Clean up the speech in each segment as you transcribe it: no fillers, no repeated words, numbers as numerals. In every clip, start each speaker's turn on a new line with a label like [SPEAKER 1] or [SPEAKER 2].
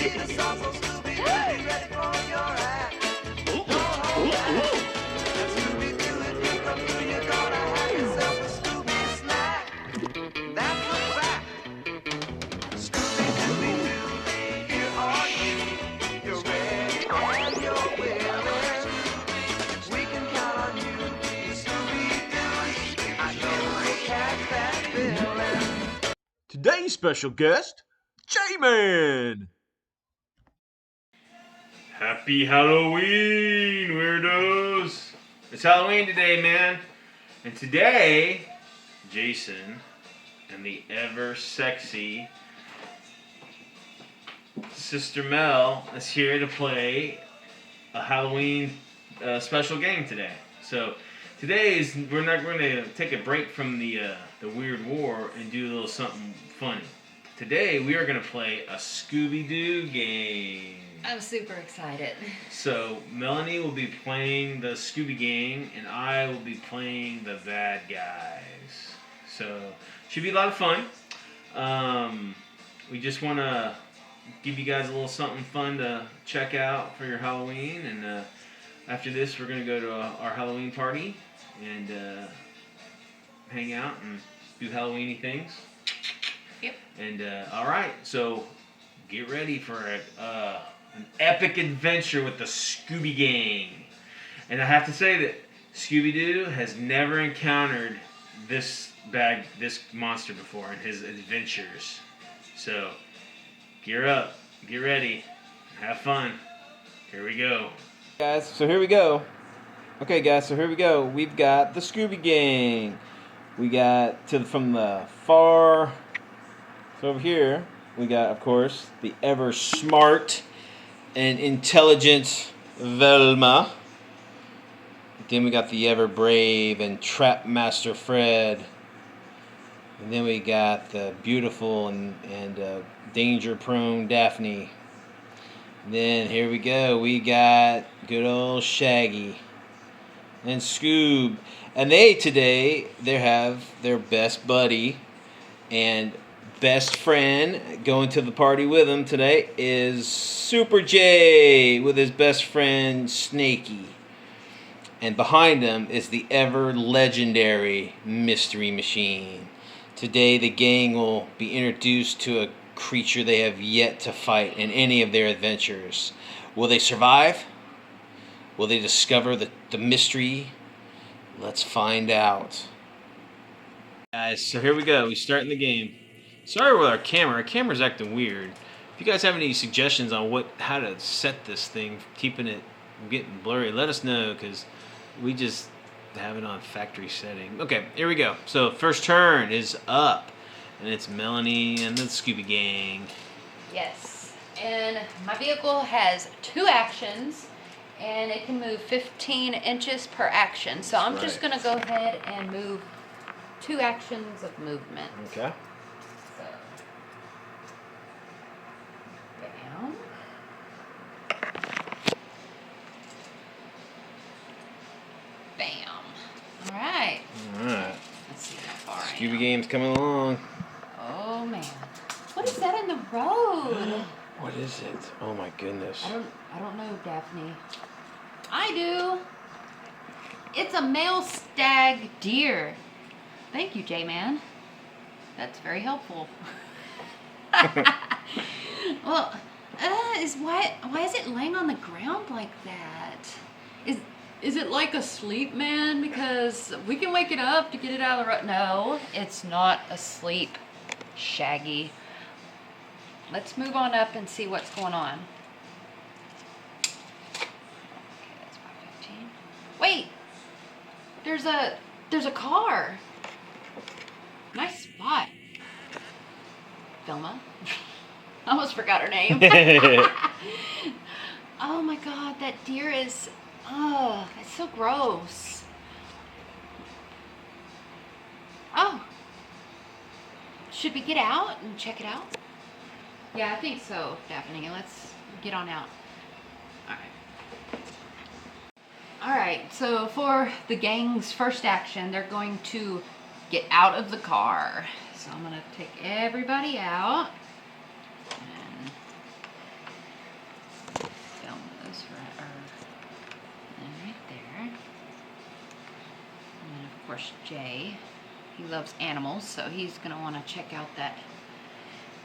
[SPEAKER 1] Today's special guest, J-Man.
[SPEAKER 2] Happy Halloween, weirdos! It's Halloween today, man. And today, Jason and the ever sexy Sister Mel is here to play a Halloween special game today. So today is we're going to take a break from the Weird War and do a little something funny. Today we are going to play a Scooby-Doo game.
[SPEAKER 3] I'm super excited.
[SPEAKER 2] So Melanie will be playing the Scooby Gang, and I will be playing the bad guys. So should be a lot of fun. We just want to give you guys a little something fun to check out for your Halloween, and after this we're going to go to our Halloween party and hang out and do Halloweeny things.
[SPEAKER 3] Yep.
[SPEAKER 2] And all right, so get ready for an epic adventure with the Scooby Gang. And I have to say that Scooby-Doo has never encountered this monster before in his adventures. So gear up, get ready, have fun. Here we go.
[SPEAKER 1] Guys, so here we go. Okay, guys, so here we go. We've got the Scooby Gang. We got from the far, so over here, we got, of course, the ever smart and intelligent Velma. Then we got the ever brave and trap master Fred. And then we got the beautiful and danger prone Daphne. And then here we go. We got good old Shaggy and Scoob. And they have their best buddy and best friend going to the party with them today is Super J with his best friend Snakey. And behind them is the ever legendary Mystery Machine. Today the gang will be introduced to a creature they have yet to fight in any of their adventures. Will they survive? Will they discover the mystery? Let's find out. Guys, so here we go. We start in the game. Sorry with our camera. Our camera's acting weird. If you guys have any suggestions on how to set this thing, keeping it from getting blurry, let us know, because we just have it on factory setting. Okay, here we go. So first turn is up, and it's Melanie and the Scooby Gang.
[SPEAKER 3] Yes, and my vehicle has 2 actions, and it can move 15 inches per action. So I'm just going to go ahead and move 2 actions of movement.
[SPEAKER 1] Okay.
[SPEAKER 3] So, down. Bam. All right.
[SPEAKER 1] All right.
[SPEAKER 3] Let's see how far I
[SPEAKER 1] Scooby
[SPEAKER 3] am.
[SPEAKER 1] Gang's coming along.
[SPEAKER 3] Oh man, what is that in the road?
[SPEAKER 1] What is it? Oh my goodness.
[SPEAKER 3] I don't know, Daphne. I do. It's a male stag deer. Thank you, J-Man. That's very helpful. Well, why is it laying on the ground like that? Is it like asleep, man? Because we can wake it up to get it out of the road. No, it's not asleep, Shaggy. Let's move on up and see what's going on. Okay, that's 515. Wait, there's a car. Nice spot. Velma. I almost forgot her name. Oh my God, that deer is, it's so gross. Oh, should we get out and check it out? Yeah, I think so, Daphne. Let's get on out. Alright, so for the gang's first action, they're going to get out of the car. So I'm going to take everybody out. And course, Jay. He loves animals, so he's gonna want to check out that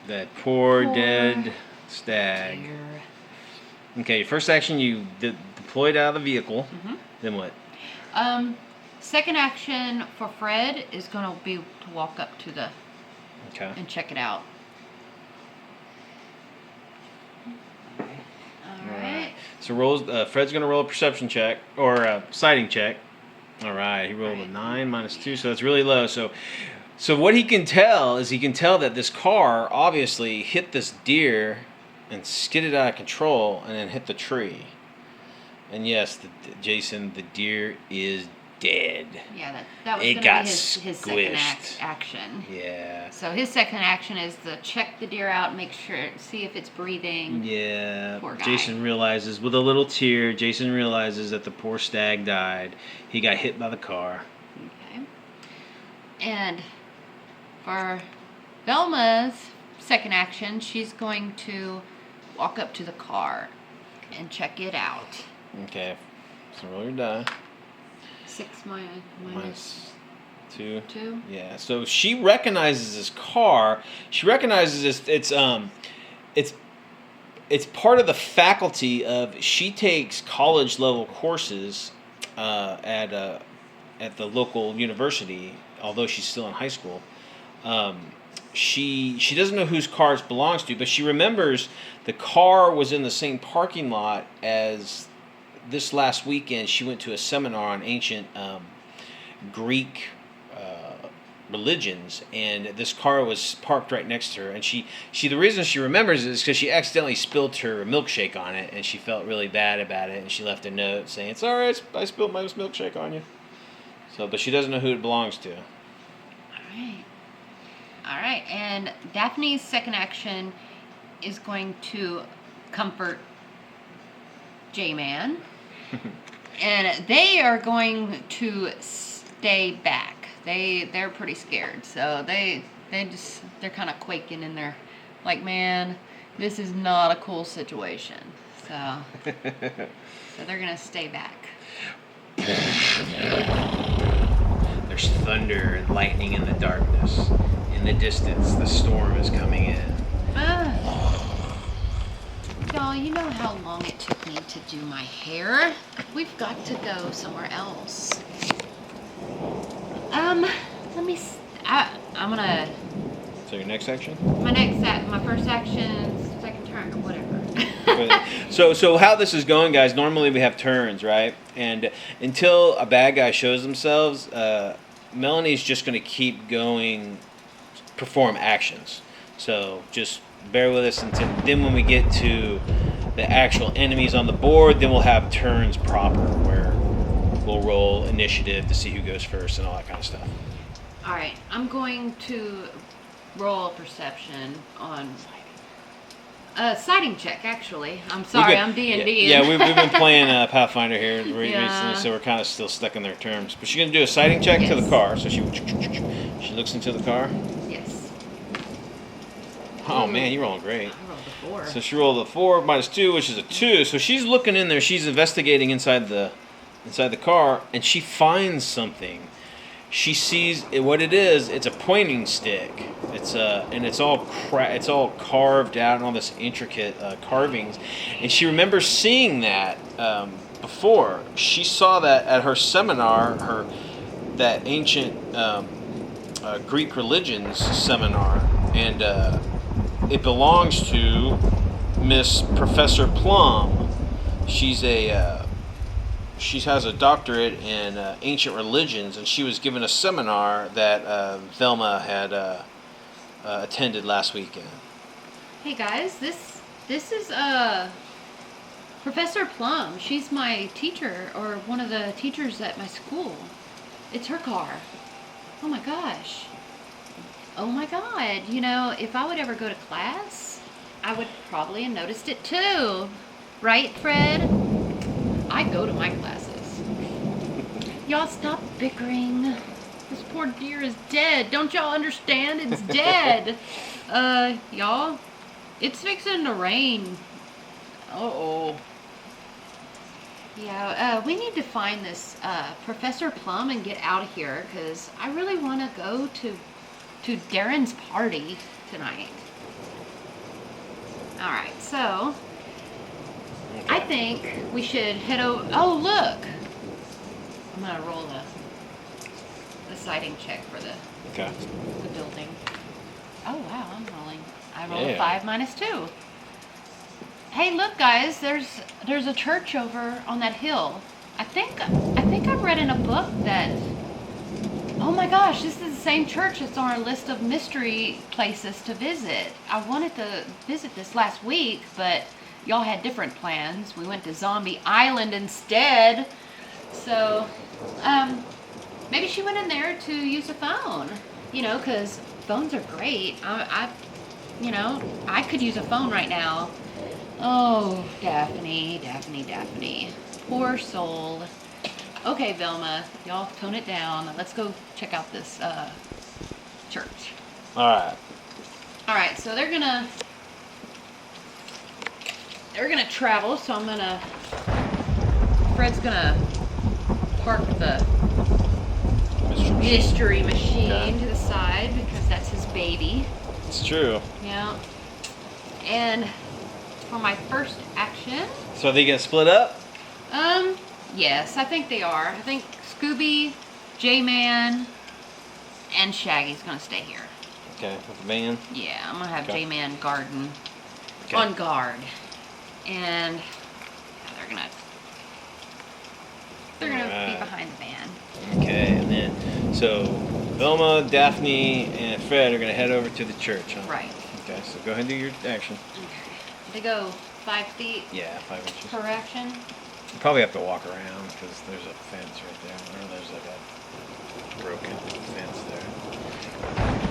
[SPEAKER 1] That poor dead stag.
[SPEAKER 3] deer.
[SPEAKER 1] Okay, first action, you deployed out of the vehicle.
[SPEAKER 3] Mm-hmm.
[SPEAKER 1] Then what?
[SPEAKER 3] Second action for Fred is gonna be to walk up to the
[SPEAKER 1] Okay.
[SPEAKER 3] and check it out. All right.
[SPEAKER 1] So Fred's gonna roll a perception check or a sighting check. All right, he rolled a 9 minus 2, so that's really low. So what he can tell is that this car obviously hit this deer and skidded out of control and then hit the tree. And yes, Jason, the deer is dead.
[SPEAKER 3] Yeah, that was
[SPEAKER 1] It
[SPEAKER 3] gonna
[SPEAKER 1] got
[SPEAKER 3] be his second
[SPEAKER 1] squished.
[SPEAKER 3] action.
[SPEAKER 1] Yeah.
[SPEAKER 3] So his second action is to check the deer out, make sure, see if it's breathing.
[SPEAKER 1] Yeah.
[SPEAKER 3] Poor guy.
[SPEAKER 1] Jason realizes, with a little tear, that the poor stag died. He got hit by the car.
[SPEAKER 3] Okay. And for Velma's second action, she's going to walk up to the car and check it out.
[SPEAKER 1] Okay. So roll your die.
[SPEAKER 3] 6 minus
[SPEAKER 1] 2.
[SPEAKER 3] 2.
[SPEAKER 1] Yeah. So she recognizes this car. She recognizes it's part of the faculty of. She takes college level courses at the local university, although she's still in high school. She doesn't know whose car it belongs to, but she remembers the car was in the same parking lot as this last weekend. She went to a seminar on ancient Greek religions, and this car was parked right next to her. And the reason she remembers it is because she accidentally spilled her milkshake on it, and she felt really bad about it, and she left a note saying, "It's all right, I spilled my milkshake on you." So, but she doesn't know who it belongs to.
[SPEAKER 3] All right, and Daphne's second action is going to comfort J-Man. And they are going to stay back. They're pretty scared, so they're kind of quaking in there, like, man, this is not a cool situation. So they're gonna stay back.
[SPEAKER 1] There's thunder and lightning in the darkness. In the distance, the storm is coming in.
[SPEAKER 3] Y'all, you know how long it took me to do my hair? We've got to go somewhere else. Let me. I'm gonna.
[SPEAKER 1] So your next action?
[SPEAKER 3] My first action, second turn, whatever.
[SPEAKER 1] So how this is going, guys? Normally we have turns, right? And until a bad guy shows themselves, Melanie's just going to keep going, perform actions. So just bear with us until then. When we get to the actual enemies on the board, then we'll have turns proper, where we'll roll initiative to see who goes first and all that kind of stuff.
[SPEAKER 3] All right, I'm going to roll a perception on sighting check. Actually, I'm sorry, I'm D&D.
[SPEAKER 1] Yeah, we've been playing Pathfinder here recently,
[SPEAKER 3] Yeah.
[SPEAKER 1] so we're kind of still stuck in their terms. But she's gonna do a sighting check to the car. So she looks into the car.
[SPEAKER 3] Yes.
[SPEAKER 1] Oh man, you're rolling great.
[SPEAKER 3] I rolled a 4.
[SPEAKER 1] So she rolled a 4 minus 2, which is a 2. So she's looking in there. She's investigating inside the car, and she finds something. She sees what it is. It's a pointing stick. It's all carved out and all this intricate carvings. And she remembers seeing that before. She saw that at her seminar, that ancient Greek religions seminar, and it belongs to Miss Professor Plum. She has a doctorate in ancient religions, and she was given a seminar that Velma had attended last weekend.
[SPEAKER 3] Hey guys, this is Professor Plum. She's my teacher, or one of the teachers at my school. It's her car. Oh my gosh. Oh my god. You know, if I would ever go to class, I would probably have noticed it too. Right, Fred? I go to my classes. Y'all stop bickering. This poor deer is dead. Don't y'all understand? It's dead. Y'all, it's fixing to rain. Uh-oh. Yeah, we need to find this Professor Plum and get out of here because I really want to go to Darren's party tonight. All right, so
[SPEAKER 1] Okay.
[SPEAKER 3] I think we should head over. Oh, look! I'm gonna roll the sighting check for the
[SPEAKER 1] Okay.
[SPEAKER 3] building. Oh wow, I'm rolling. I rolled a
[SPEAKER 1] Yeah.
[SPEAKER 3] 5 minus 2. Hey, look, guys! There's a church over on that hill. I think I've read in a book that. Oh my gosh, this is the same church that's on our list of mystery places to visit. I wanted to visit this last week, but y'all had different plans. We went to Zombie Island instead. So, maybe she went in there to use a phone. You know, because phones are great. I could use a phone right now. Oh, Daphne. Poor soul. Okay, Velma, y'all tone it down. Let's go check out this church.
[SPEAKER 1] All right.
[SPEAKER 3] All right, so they're gonna travel. So Fred's gonna park the mystery machine
[SPEAKER 1] Okay.
[SPEAKER 3] to the side because that's his baby.
[SPEAKER 1] It's true.
[SPEAKER 3] Yeah. And for my first action,
[SPEAKER 1] So are they gonna split up?
[SPEAKER 3] yes, I think they are. I think Scooby, J-Man, and Shaggy's gonna stay here.
[SPEAKER 1] Okay, with the van.
[SPEAKER 3] Yeah, I'm gonna have
[SPEAKER 1] Okay.
[SPEAKER 3] J-Man garden
[SPEAKER 1] Okay.
[SPEAKER 3] on guard, and yeah, they're gonna be
[SPEAKER 1] Alright.
[SPEAKER 3] behind the van.
[SPEAKER 1] Okay, and then so Velma, Daphne, and Fred are gonna head over to the church, huh?
[SPEAKER 3] Right.
[SPEAKER 1] Okay, so go ahead and do your action.
[SPEAKER 3] Okay. They go 5 feet
[SPEAKER 1] Yeah, 5 inches.
[SPEAKER 3] per action.
[SPEAKER 1] You probably have to walk around because there's a fence right there, or there's like a broken fence there.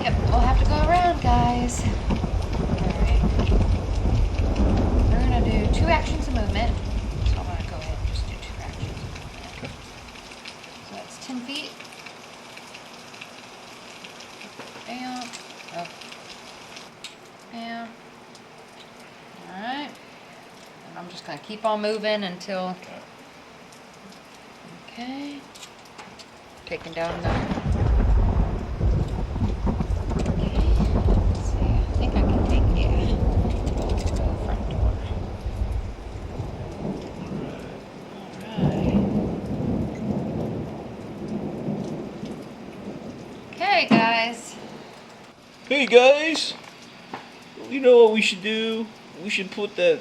[SPEAKER 3] Yep, we'll have to go around, guys. Alright. We're gonna do 2 actions of movement. So I'm gonna go ahead and just do 2 actions of movement.
[SPEAKER 1] Okay.
[SPEAKER 3] So that's 10 feet. Bam. Oh. Bam. Alright. And I'm just gonna keep on moving until.
[SPEAKER 1] Okay.
[SPEAKER 3] Okay. Taking down the. Okay. Let's see. I think I can take. Yeah. Let's go front door. Alright. Okay, guys.
[SPEAKER 1] Hey guys, you know what we should do? We should put that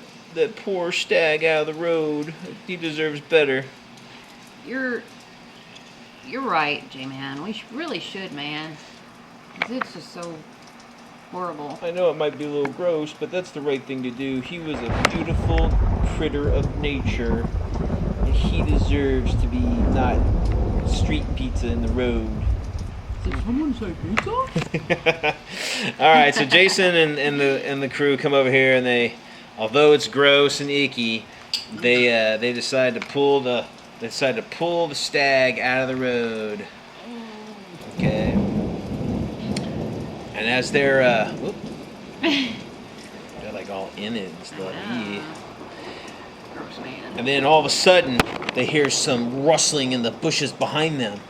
[SPEAKER 1] poor stag out of the road. He deserves better.
[SPEAKER 3] You're right, J-Man. We really should, man. 'Cause it's just so horrible.
[SPEAKER 1] I know it might be a little gross, but that's the right thing to do. He was a beautiful critter of nature, and he deserves to be not street pizza in the road.
[SPEAKER 3] Did someone say pizza?
[SPEAKER 1] All right, so Jason and the crew come over here, and they, although it's gross and icky, they decide to pull the stag out of the road. Okay. And as they're they're like all in it and stuff. Yeah.
[SPEAKER 3] Gross, man.
[SPEAKER 1] And then all of a sudden, they hear some rustling in the bushes behind them.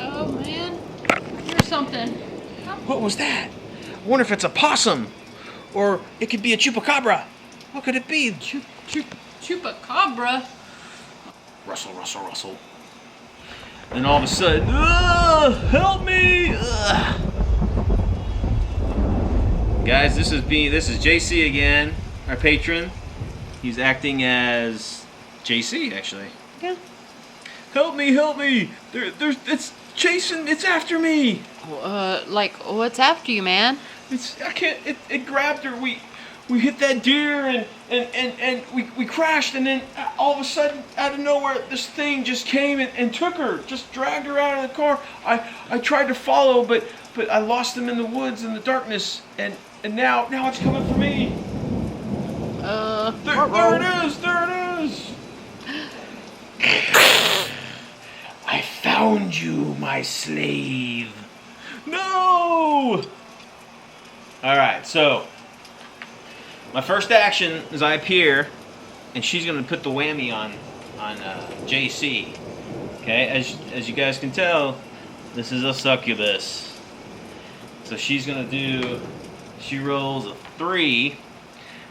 [SPEAKER 3] Oh, man. Here's something.
[SPEAKER 1] What was that? I wonder if it's a possum, or it could be a chupacabra. What could it be?
[SPEAKER 3] Chupacabra.
[SPEAKER 1] Rustle, rustle, rustle. And all of a sudden, help me! Guys, this is JC again, our patron. He's acting as JC actually.
[SPEAKER 3] Yeah.
[SPEAKER 1] Help me! It's chasing. It's after me.
[SPEAKER 3] Like, what's after you, man?
[SPEAKER 1] I can't. It grabbed her. We hit that deer and we crashed, and then all of a sudden, out of nowhere, this thing just came and took her, just dragged her out of the car. I tried to follow, but I lost them in the woods in the darkness, and now it's coming for me. There it is. I found you, my slave. No. All right, so my first action is I appear, and she's gonna put the whammy on JC. Okay, as you guys can tell, this is a succubus. So she's gonna do. She rolls a 3,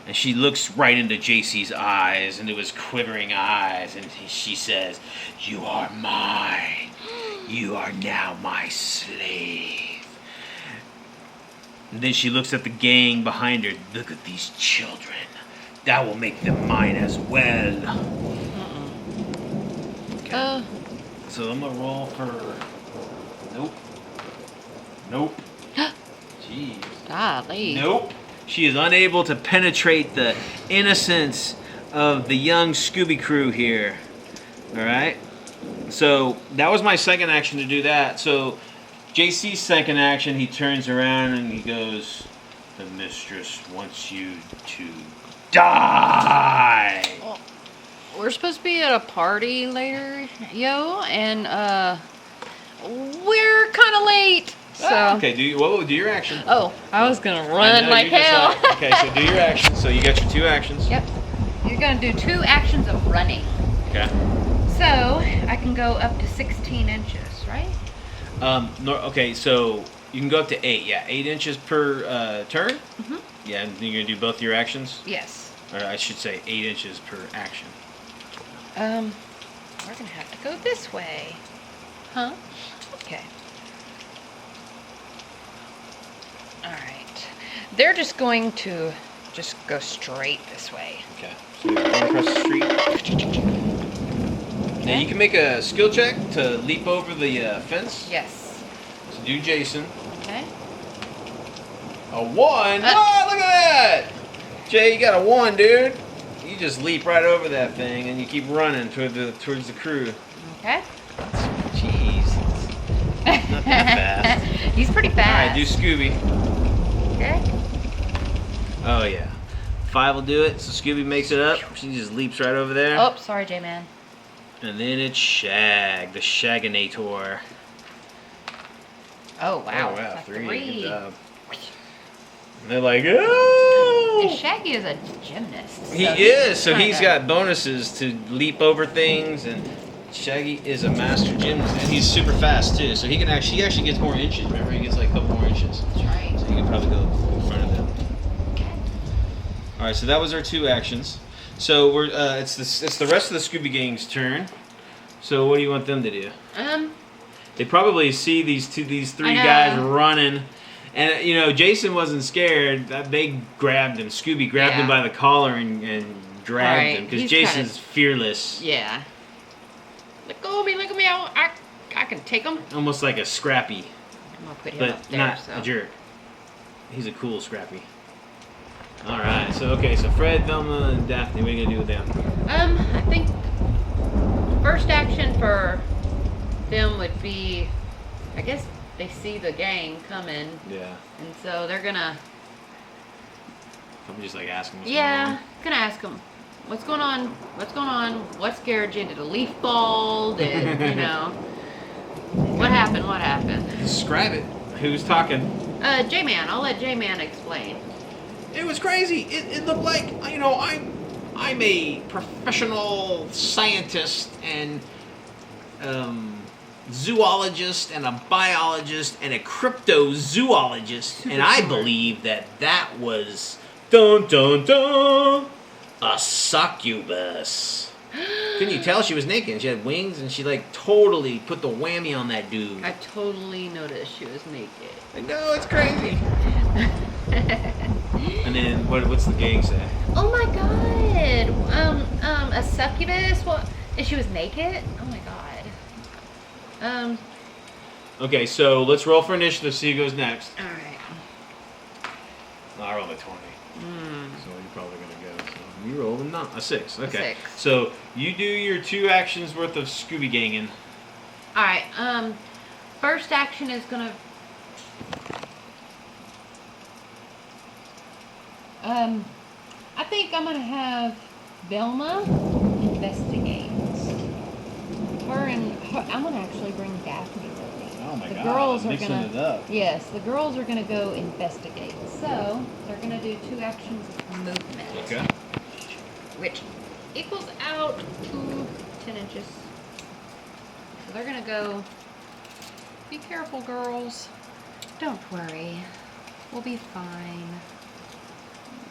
[SPEAKER 1] and she looks right into JC's eyes, into his quivering eyes, and she says, "You are mine. You are now my slave." And then she looks at the gang behind her. "Look at these children. That will make them mine as well." Okay. So I'm gonna roll for. Nope. Nope. Jeez.
[SPEAKER 3] Golly.
[SPEAKER 1] Nope. She is unable to penetrate the innocence of the young Scooby crew here. All right. So that was my second action to do that. So JC's second action, he turns around and he goes, "The mistress wants you to die."
[SPEAKER 3] Well, we're supposed to be at a party later, yo, and we're kind of late. So.
[SPEAKER 1] Okay, do your action.
[SPEAKER 3] Oh, I was gonna run like
[SPEAKER 1] you just
[SPEAKER 3] hell.
[SPEAKER 1] okay, so do your action. So you got your 2 actions.
[SPEAKER 3] Yep. You're gonna do 2 actions of running.
[SPEAKER 1] Okay.
[SPEAKER 3] So I can go up to 16 inches, right?
[SPEAKER 1] Okay, so you can go up to 8. Yeah, 8 inches per turn.
[SPEAKER 3] Mhm.
[SPEAKER 1] Yeah, and you're gonna do both your actions.
[SPEAKER 3] Yes.
[SPEAKER 1] Or I should say 8 inches per action.
[SPEAKER 3] We're gonna have to go this way. Huh? Okay. All right. They're just going to just go straight this way.
[SPEAKER 1] Okay. So you're going across the street. Now you can make a skill check to leap over the fence.
[SPEAKER 3] Yes.
[SPEAKER 1] So do Jason.
[SPEAKER 3] Okay.
[SPEAKER 1] A 1. Oh, look at that! Jay, you got a 1, dude. You just leap right over that thing and you keep running towards the crew.
[SPEAKER 3] Okay.
[SPEAKER 1] Jeez. Not that fast.
[SPEAKER 3] He's pretty fast.
[SPEAKER 1] Alright, do Scooby.
[SPEAKER 3] Okay.
[SPEAKER 1] Oh, yeah. 5 will do it, so Scooby makes it up. She just leaps right over there.
[SPEAKER 3] Oh, sorry, J-Man.
[SPEAKER 1] And then it's Shag, the Shaginator.
[SPEAKER 3] Oh, wow.
[SPEAKER 1] Oh, wow.
[SPEAKER 3] That's a
[SPEAKER 1] 3.
[SPEAKER 3] 3.
[SPEAKER 1] Good job. And they're like, oh!
[SPEAKER 3] And Shaggy is a gymnast.
[SPEAKER 1] He
[SPEAKER 3] so
[SPEAKER 1] is, so
[SPEAKER 3] kinda-
[SPEAKER 1] he's got bonuses to leap over things, and Shaggy is a master gymnast, and he's super fast too. So he actually gets more inches. Remember, he gets like a couple more inches.
[SPEAKER 3] That's right.
[SPEAKER 1] So he can probably go in front of them.
[SPEAKER 3] Okay.
[SPEAKER 1] All right, so that was our 2 actions. So we're it's the rest of the Scooby Gang's turn. So what do you want them to do? They probably see these 3
[SPEAKER 3] I know.
[SPEAKER 1] guys running. And, Jason wasn't scared. They grabbed him. Scooby grabbed him by the collar and dragged
[SPEAKER 3] Right.
[SPEAKER 1] him. Because
[SPEAKER 3] He's
[SPEAKER 1] Jason's fearless.
[SPEAKER 3] Yeah. Look at me, look at me. I can take him.
[SPEAKER 1] Almost like a Scrappy.
[SPEAKER 3] I'm going to put him
[SPEAKER 1] But
[SPEAKER 3] up there.
[SPEAKER 1] not
[SPEAKER 3] so.
[SPEAKER 1] a jerk. He's a cool Scrappy. Alright, so Fred, Velma, and Daphne, what are you going to do with them?
[SPEAKER 3] I think first action for them would be, I guess they see the gang coming,
[SPEAKER 1] Yeah.
[SPEAKER 3] and so they're gonna,
[SPEAKER 1] I'm just like asking what's
[SPEAKER 3] gonna ask them, what's going on? What's going on? What scared you? Did a leaf fall? Did what happened? What happened?
[SPEAKER 1] going on. Describe it. Who's talking?
[SPEAKER 3] J-Man. I'll let J-Man explain.
[SPEAKER 1] It was crazy. It looked like, I'm a professional scientist and zoologist and a biologist and a cryptozoologist, and I believe that was dun dun dun a succubus. Couldn't you tell she was naked? She had wings and she totally put the whammy on that dude.
[SPEAKER 3] I totally noticed she was naked.
[SPEAKER 1] I know, it's crazy. And then what's the gang say?
[SPEAKER 3] Oh my god! A succubus? What? And she was naked? Oh my god.
[SPEAKER 1] Okay, so let's roll for initiative, see who goes next.
[SPEAKER 3] Alright.
[SPEAKER 1] I rolled a 20. So you're probably gonna go. So you rolled a 6. Okay.
[SPEAKER 3] 6.
[SPEAKER 1] So you do your 2 actions worth of Scooby ganging.
[SPEAKER 3] Alright, first action is gonna... I think I'm gonna have Velma investigate. I'm gonna actually bring Daphne with me.
[SPEAKER 1] Oh my
[SPEAKER 3] The
[SPEAKER 1] God!
[SPEAKER 3] girls
[SPEAKER 1] I'm
[SPEAKER 3] are
[SPEAKER 1] mixing
[SPEAKER 3] gonna.
[SPEAKER 1] it up.
[SPEAKER 3] Yes, the girls are gonna go investigate. So they're gonna do 2 actions of movement.
[SPEAKER 1] Okay.
[SPEAKER 3] Which equals out to 10 inches. So they're gonna go. Be careful, girls. Don't worry. We'll be fine.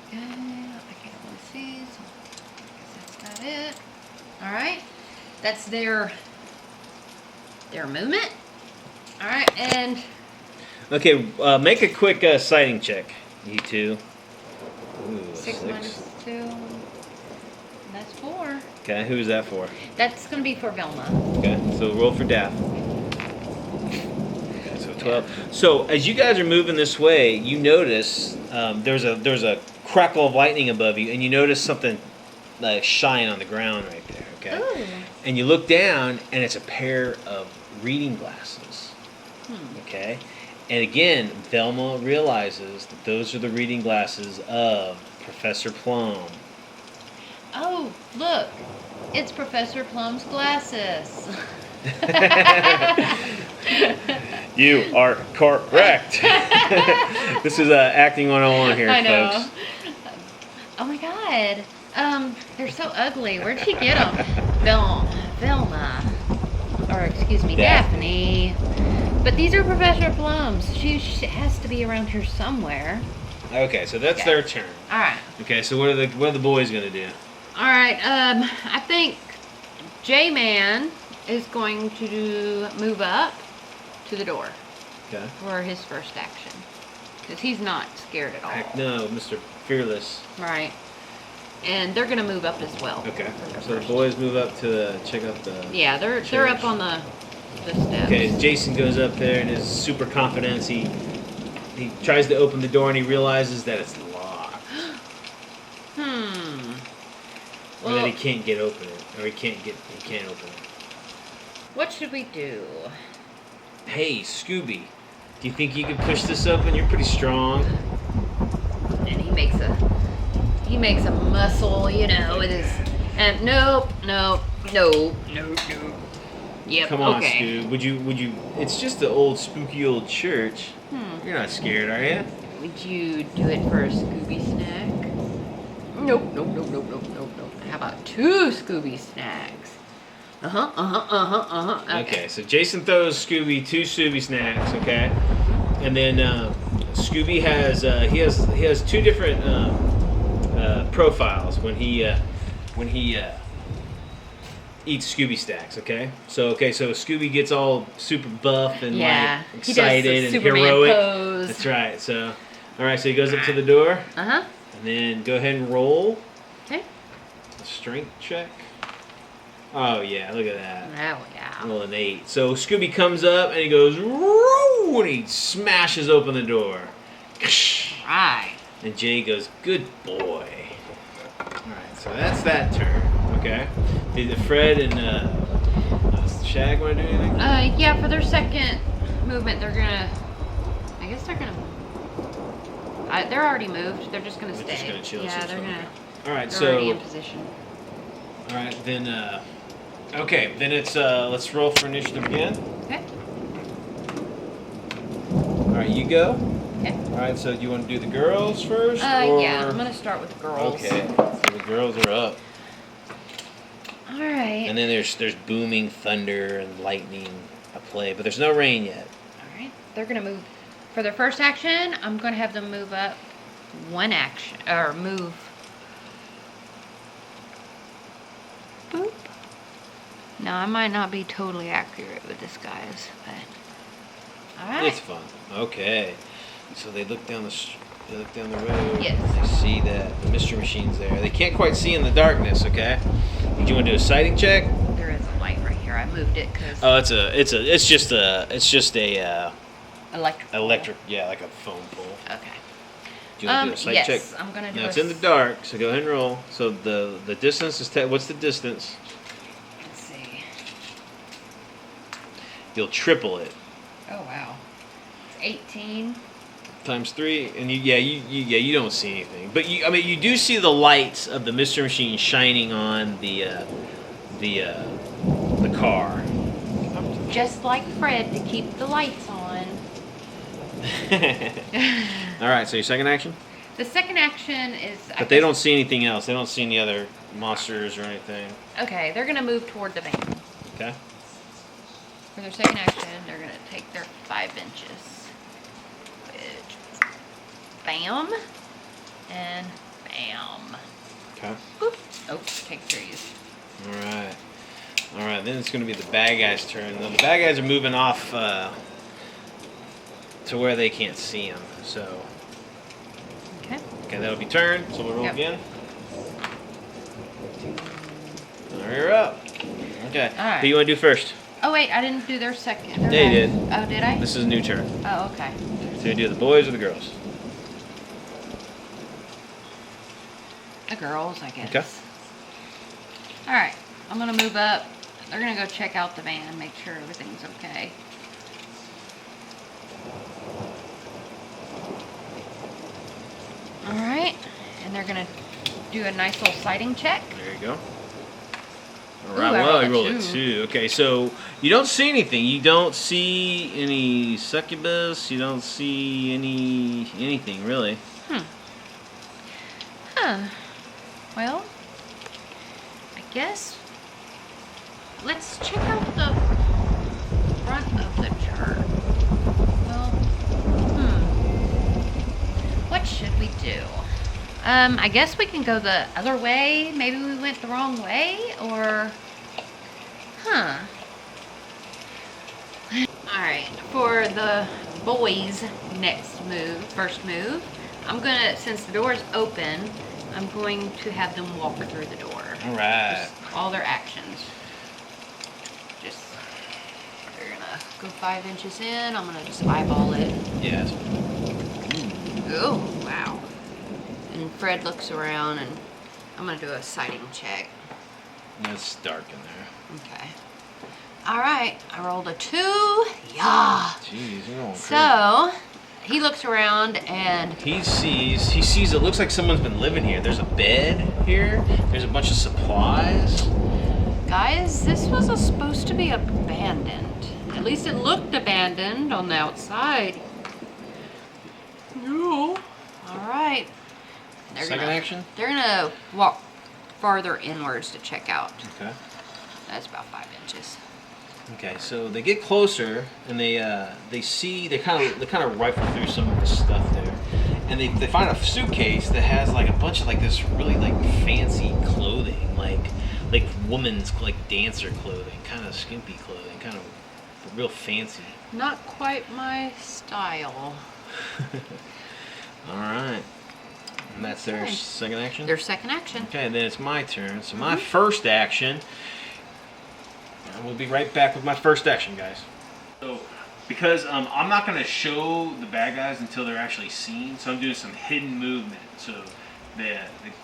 [SPEAKER 3] Okay, I can't really see, so I guess that's about it. Alright. That's their movement. Alright, and
[SPEAKER 1] Okay, make a quick sighting check, you two. Ooh,
[SPEAKER 3] 6 minus 2. That's 4.
[SPEAKER 1] Okay, who's that for?
[SPEAKER 3] That's gonna be for Velma.
[SPEAKER 1] Okay, so roll for Daff. Okay, so 12. So as you guys are moving this way, you notice there's a crackle of lightning above you, and you notice something like shine on the ground right there. Okay,
[SPEAKER 3] Ooh.
[SPEAKER 1] and you look down, and it's a pair of reading glasses. Okay, and again, Velma realizes that those are the reading glasses of Professor Plum.
[SPEAKER 3] Oh, look. It's Professor Plum's glasses.
[SPEAKER 1] You are correct. This is acting 101 here,
[SPEAKER 3] I know.
[SPEAKER 1] folks.
[SPEAKER 3] Oh my God. They're so ugly. Where'd she get them? Velma. Or excuse me, Daphne. But these are Professor Plum's. She has to be around here somewhere.
[SPEAKER 1] Okay, so that's
[SPEAKER 3] Okay.
[SPEAKER 1] their turn.
[SPEAKER 3] All right.
[SPEAKER 1] Okay, so what are the boys gonna do?
[SPEAKER 3] All right. I think J-Man is going to move up to the door
[SPEAKER 1] Okay.
[SPEAKER 3] for his first action. Because he's not scared at all.
[SPEAKER 1] Heck no, Mr. Fearless.
[SPEAKER 3] Right. And they're going to move up as well.
[SPEAKER 1] Okay.
[SPEAKER 3] for their
[SPEAKER 1] So the
[SPEAKER 3] first.
[SPEAKER 1] boys move up to check out the.
[SPEAKER 3] Yeah, they're
[SPEAKER 1] church.
[SPEAKER 3] up on the steps.
[SPEAKER 1] Okay, Jason goes up there in his super confidence. He tries to open the door and he realizes that it's locked. Or that he can't get open it. Or he can't open it.
[SPEAKER 3] What should we do?
[SPEAKER 1] Hey, Scooby, do you think you can push this open? You're pretty strong.
[SPEAKER 3] And he makes a muscle, you know, with his. And nope. Yep.
[SPEAKER 1] Come on,
[SPEAKER 3] okay.
[SPEAKER 1] Scoob. Would you? It's just the old spooky old church. You're not scared, are you?
[SPEAKER 3] Would you do it for a Scooby snack? Nope. How about 2 Scooby snacks?
[SPEAKER 1] Okay, so Jason throws Scooby 2 Scooby snacks, okay, and then Scooby has he has 2 different profiles when he eats Scooby stacks, okay. So Scooby gets all super buff and
[SPEAKER 3] Yeah,
[SPEAKER 1] like
[SPEAKER 3] he does the
[SPEAKER 1] excited and
[SPEAKER 3] Superman
[SPEAKER 1] heroic.
[SPEAKER 3] pose.
[SPEAKER 1] That's right. So all right, so he goes up to the door,
[SPEAKER 3] Uh-huh.
[SPEAKER 1] and then go ahead and roll
[SPEAKER 3] Okay.
[SPEAKER 1] a strength check. Oh yeah, look at that.
[SPEAKER 3] Oh, yeah.
[SPEAKER 1] Well, an 8. So Scooby comes up and he goes, "Woo!" and he smashes open the door.
[SPEAKER 3] Right.
[SPEAKER 1] And Jay goes, "Good boy." Alright, so that's that turn. Okay. Did Fred and Shag want to do anything?
[SPEAKER 3] Yeah, for their second movement, they're gonna. I guess they're gonna. They're already moved. They're just gonna
[SPEAKER 1] They're
[SPEAKER 3] stay.
[SPEAKER 1] just gonna chill,
[SPEAKER 3] Yeah,
[SPEAKER 1] so
[SPEAKER 3] they're
[SPEAKER 1] it's
[SPEAKER 3] gonna.
[SPEAKER 1] Alright,
[SPEAKER 3] They're already in
[SPEAKER 1] so.
[SPEAKER 3] position.
[SPEAKER 1] Alright, then. Okay, then it's. Let's roll for initiative again.
[SPEAKER 3] Okay.
[SPEAKER 1] Alright, you go.
[SPEAKER 3] Okay.
[SPEAKER 1] Alright, so do you want to do the girls first?
[SPEAKER 3] Yeah, I'm gonna start with the girls.
[SPEAKER 1] Okay, so the girls are up.
[SPEAKER 3] All right.
[SPEAKER 1] And then there's booming thunder and lightning at play, but there's no rain yet.
[SPEAKER 3] All right. They're gonna move. For their first action, I'm gonna have them move up 1 action or move. Boop. No, I might not be totally accurate with this, guys, but. All right.
[SPEAKER 1] It's fun. Okay. So they look down they look down the road.
[SPEAKER 3] Yes.
[SPEAKER 1] They see that the mystery machine's there. They can't quite see in the darkness. Okay. Do you want to do a sighting check?
[SPEAKER 3] There is a light right here. I moved it because
[SPEAKER 1] Oh, it's just a
[SPEAKER 3] electric.
[SPEAKER 1] yeah, like a phone pole.
[SPEAKER 3] Okay.
[SPEAKER 1] Do you want to do a sight
[SPEAKER 3] yes,
[SPEAKER 1] check?
[SPEAKER 3] I'm gonna do.
[SPEAKER 1] Now it's in the dark, so go ahead and roll. So the distance is what's the distance?
[SPEAKER 3] Let's see.
[SPEAKER 1] You'll triple it.
[SPEAKER 3] Oh wow. It's 18.
[SPEAKER 1] Times 3, and you don't see anything, but you do see the lights of the mystery machine shining on the car.
[SPEAKER 3] just like Fred to keep the lights on.
[SPEAKER 1] All right, so your second action?
[SPEAKER 3] The second action is.
[SPEAKER 1] But they don't see anything else. They don't see any other monsters or anything.
[SPEAKER 3] Okay, they're gonna move toward the van.
[SPEAKER 1] Okay.
[SPEAKER 3] For their second action, they're gonna take their 5 inches. Which, bam, and bam.
[SPEAKER 1] Okay.
[SPEAKER 3] Boop. Oh, take 3s.
[SPEAKER 1] All right. All right, then it's going to be the bad guys' turn. Now, the bad guys are moving off to where they can't see them. So,
[SPEAKER 3] Okay.
[SPEAKER 1] okay, that'll be turned. So we'll roll
[SPEAKER 3] Yep.
[SPEAKER 1] again. You're up. Okay.
[SPEAKER 3] All right.
[SPEAKER 1] Who you want to do first?
[SPEAKER 3] Oh wait, I didn't do their second.
[SPEAKER 1] Yeah, you did.
[SPEAKER 3] Oh, did I?
[SPEAKER 1] This is a new turn.
[SPEAKER 3] Oh, okay.
[SPEAKER 1] So you do the boys or the girls?
[SPEAKER 3] The girls, I guess.
[SPEAKER 1] Okay.
[SPEAKER 3] All right, I'm gonna move up. They're gonna go check out the van, make sure everything's okay. All right, and they're gonna do a nice little sighting check.
[SPEAKER 1] There you go. All
[SPEAKER 3] Ooh,
[SPEAKER 1] right.
[SPEAKER 3] I
[SPEAKER 1] Well, you
[SPEAKER 3] rolled a
[SPEAKER 1] rolled a
[SPEAKER 3] 2.
[SPEAKER 1] 2. Okay, so you don't see anything. You don't see any succubus. You don't see anything really.
[SPEAKER 3] Huh. Well, I guess let's check out the front of the chart. Well, what should we do? I guess we can go the other way. Maybe we went the wrong way, or... Alright, for the boys' first move, I'm gonna, since the door's open, I'm going to have them walk through the door.
[SPEAKER 1] Alright.
[SPEAKER 3] Just all their actions. They're gonna go 5 inches in. I'm gonna just eyeball it.
[SPEAKER 1] Yes.
[SPEAKER 3] Oh, wow. And Fred looks around, and I'm gonna do a sighting check.
[SPEAKER 1] It's dark in there.
[SPEAKER 3] Okay. All right, I rolled a 2. Yeah.
[SPEAKER 1] Jeez, you're going crazy.
[SPEAKER 3] So he looks around and
[SPEAKER 1] He sees it looks like someone's been living here. There's a bed here. There's a bunch of supplies.
[SPEAKER 3] guys, this was supposed to be abandoned. At least it looked abandoned on the outside. No. All right.
[SPEAKER 1] Second action?
[SPEAKER 3] They're gonna walk farther inwards to check out.
[SPEAKER 1] Okay.
[SPEAKER 3] That's about 5 inches.
[SPEAKER 1] Okay, so they get closer and they kind of rifle through some of the stuff there, and they find a suitcase that has like a bunch of like this really like fancy clothing, like woman's like dancer clothing, kind of skimpy clothing, kind of real fancy.
[SPEAKER 3] Not quite my style.
[SPEAKER 1] All right, and that's their
[SPEAKER 3] Okay.
[SPEAKER 1] second action.
[SPEAKER 3] Their second action.
[SPEAKER 1] Okay, then it's my turn. So my first action. We'll be right back with my first action, guys. So, because I'm not going to show the bad guys until they're actually seen, so I'm doing some hidden movement. So the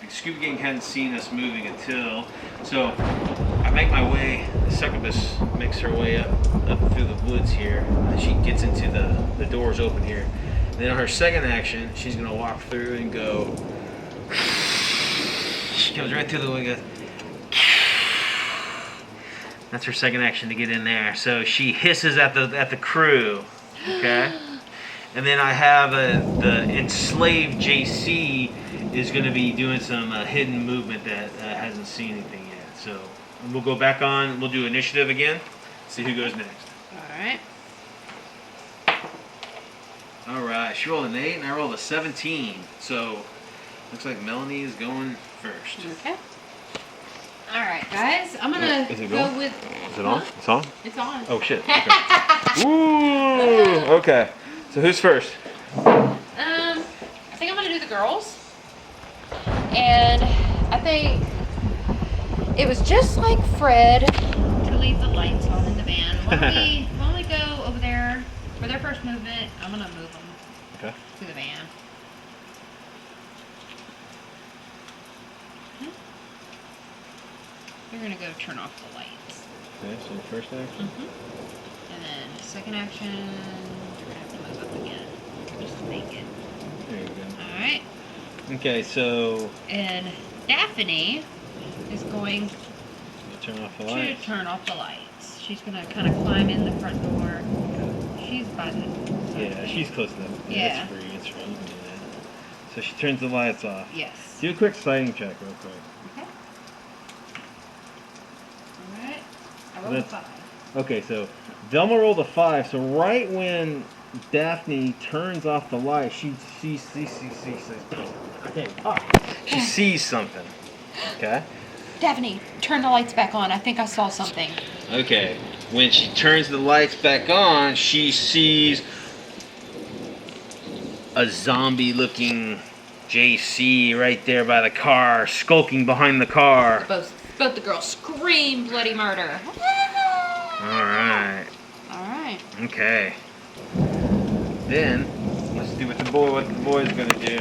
[SPEAKER 1] Scooby Gang hadn't seen us moving until. So I make my way. The succubus makes her way up through the woods here. And she gets into the doors open here. And then on her second action, she's going to walk through and go. She comes right through the window. That's her second action to get in there. So she hisses at the crew, okay? And then I have the enslaved JC is going to be doing some hidden movement that hasn't seen anything yet. So we'll go back on. We'll do initiative again. See who goes next.
[SPEAKER 3] All right.
[SPEAKER 1] All right. She rolled an 8 and I rolled a 17. So looks like Melanie is going first.
[SPEAKER 3] Okay. All right, guys. I'm gonna
[SPEAKER 1] Is it
[SPEAKER 3] go
[SPEAKER 1] going?
[SPEAKER 3] with.
[SPEAKER 1] Is it on? It's on?
[SPEAKER 3] It's on.
[SPEAKER 1] Oh shit. Okay. Ooh. Okay. So who's first?
[SPEAKER 3] I think I'm gonna do the girls, and I think it was just like Fred to leave the lights on in the van. Why don't we go over there for their first movement? I'm gonna move them
[SPEAKER 1] Okay.
[SPEAKER 3] to the van. They're gonna go turn off the lights.
[SPEAKER 1] Okay, so first action.
[SPEAKER 3] And then second action, they're gonna have to move up again just to make it.
[SPEAKER 1] There you go.
[SPEAKER 3] All right.
[SPEAKER 1] Okay, so
[SPEAKER 3] And Daphne is going
[SPEAKER 1] you turn off the
[SPEAKER 3] to
[SPEAKER 1] light.
[SPEAKER 3] turn off the lights. she's gonna kind of climb in the front door. She's by the.
[SPEAKER 1] Yeah, she's close enough.
[SPEAKER 3] Yeah.
[SPEAKER 1] That's free. It's free. You can do that. So she turns the lights off.
[SPEAKER 3] Yes.
[SPEAKER 1] Do a quick sighting check real quick.
[SPEAKER 3] Okay. All right. I rolled a
[SPEAKER 1] That's-
[SPEAKER 3] 5.
[SPEAKER 1] Okay, so Velma rolled a 5. So right when Daphne turns off the light, she sees. Okay, she sees something. Okay.
[SPEAKER 3] Daphne, turn the lights back on. I think I saw something.
[SPEAKER 1] Okay. When she turns the lights back on, she sees a zombie-looking JC right there by the car, skulking behind the car.
[SPEAKER 3] Both the girls scream bloody murder.
[SPEAKER 1] All right.
[SPEAKER 3] All right.
[SPEAKER 1] Okay. Then let's do what the boy's gonna do.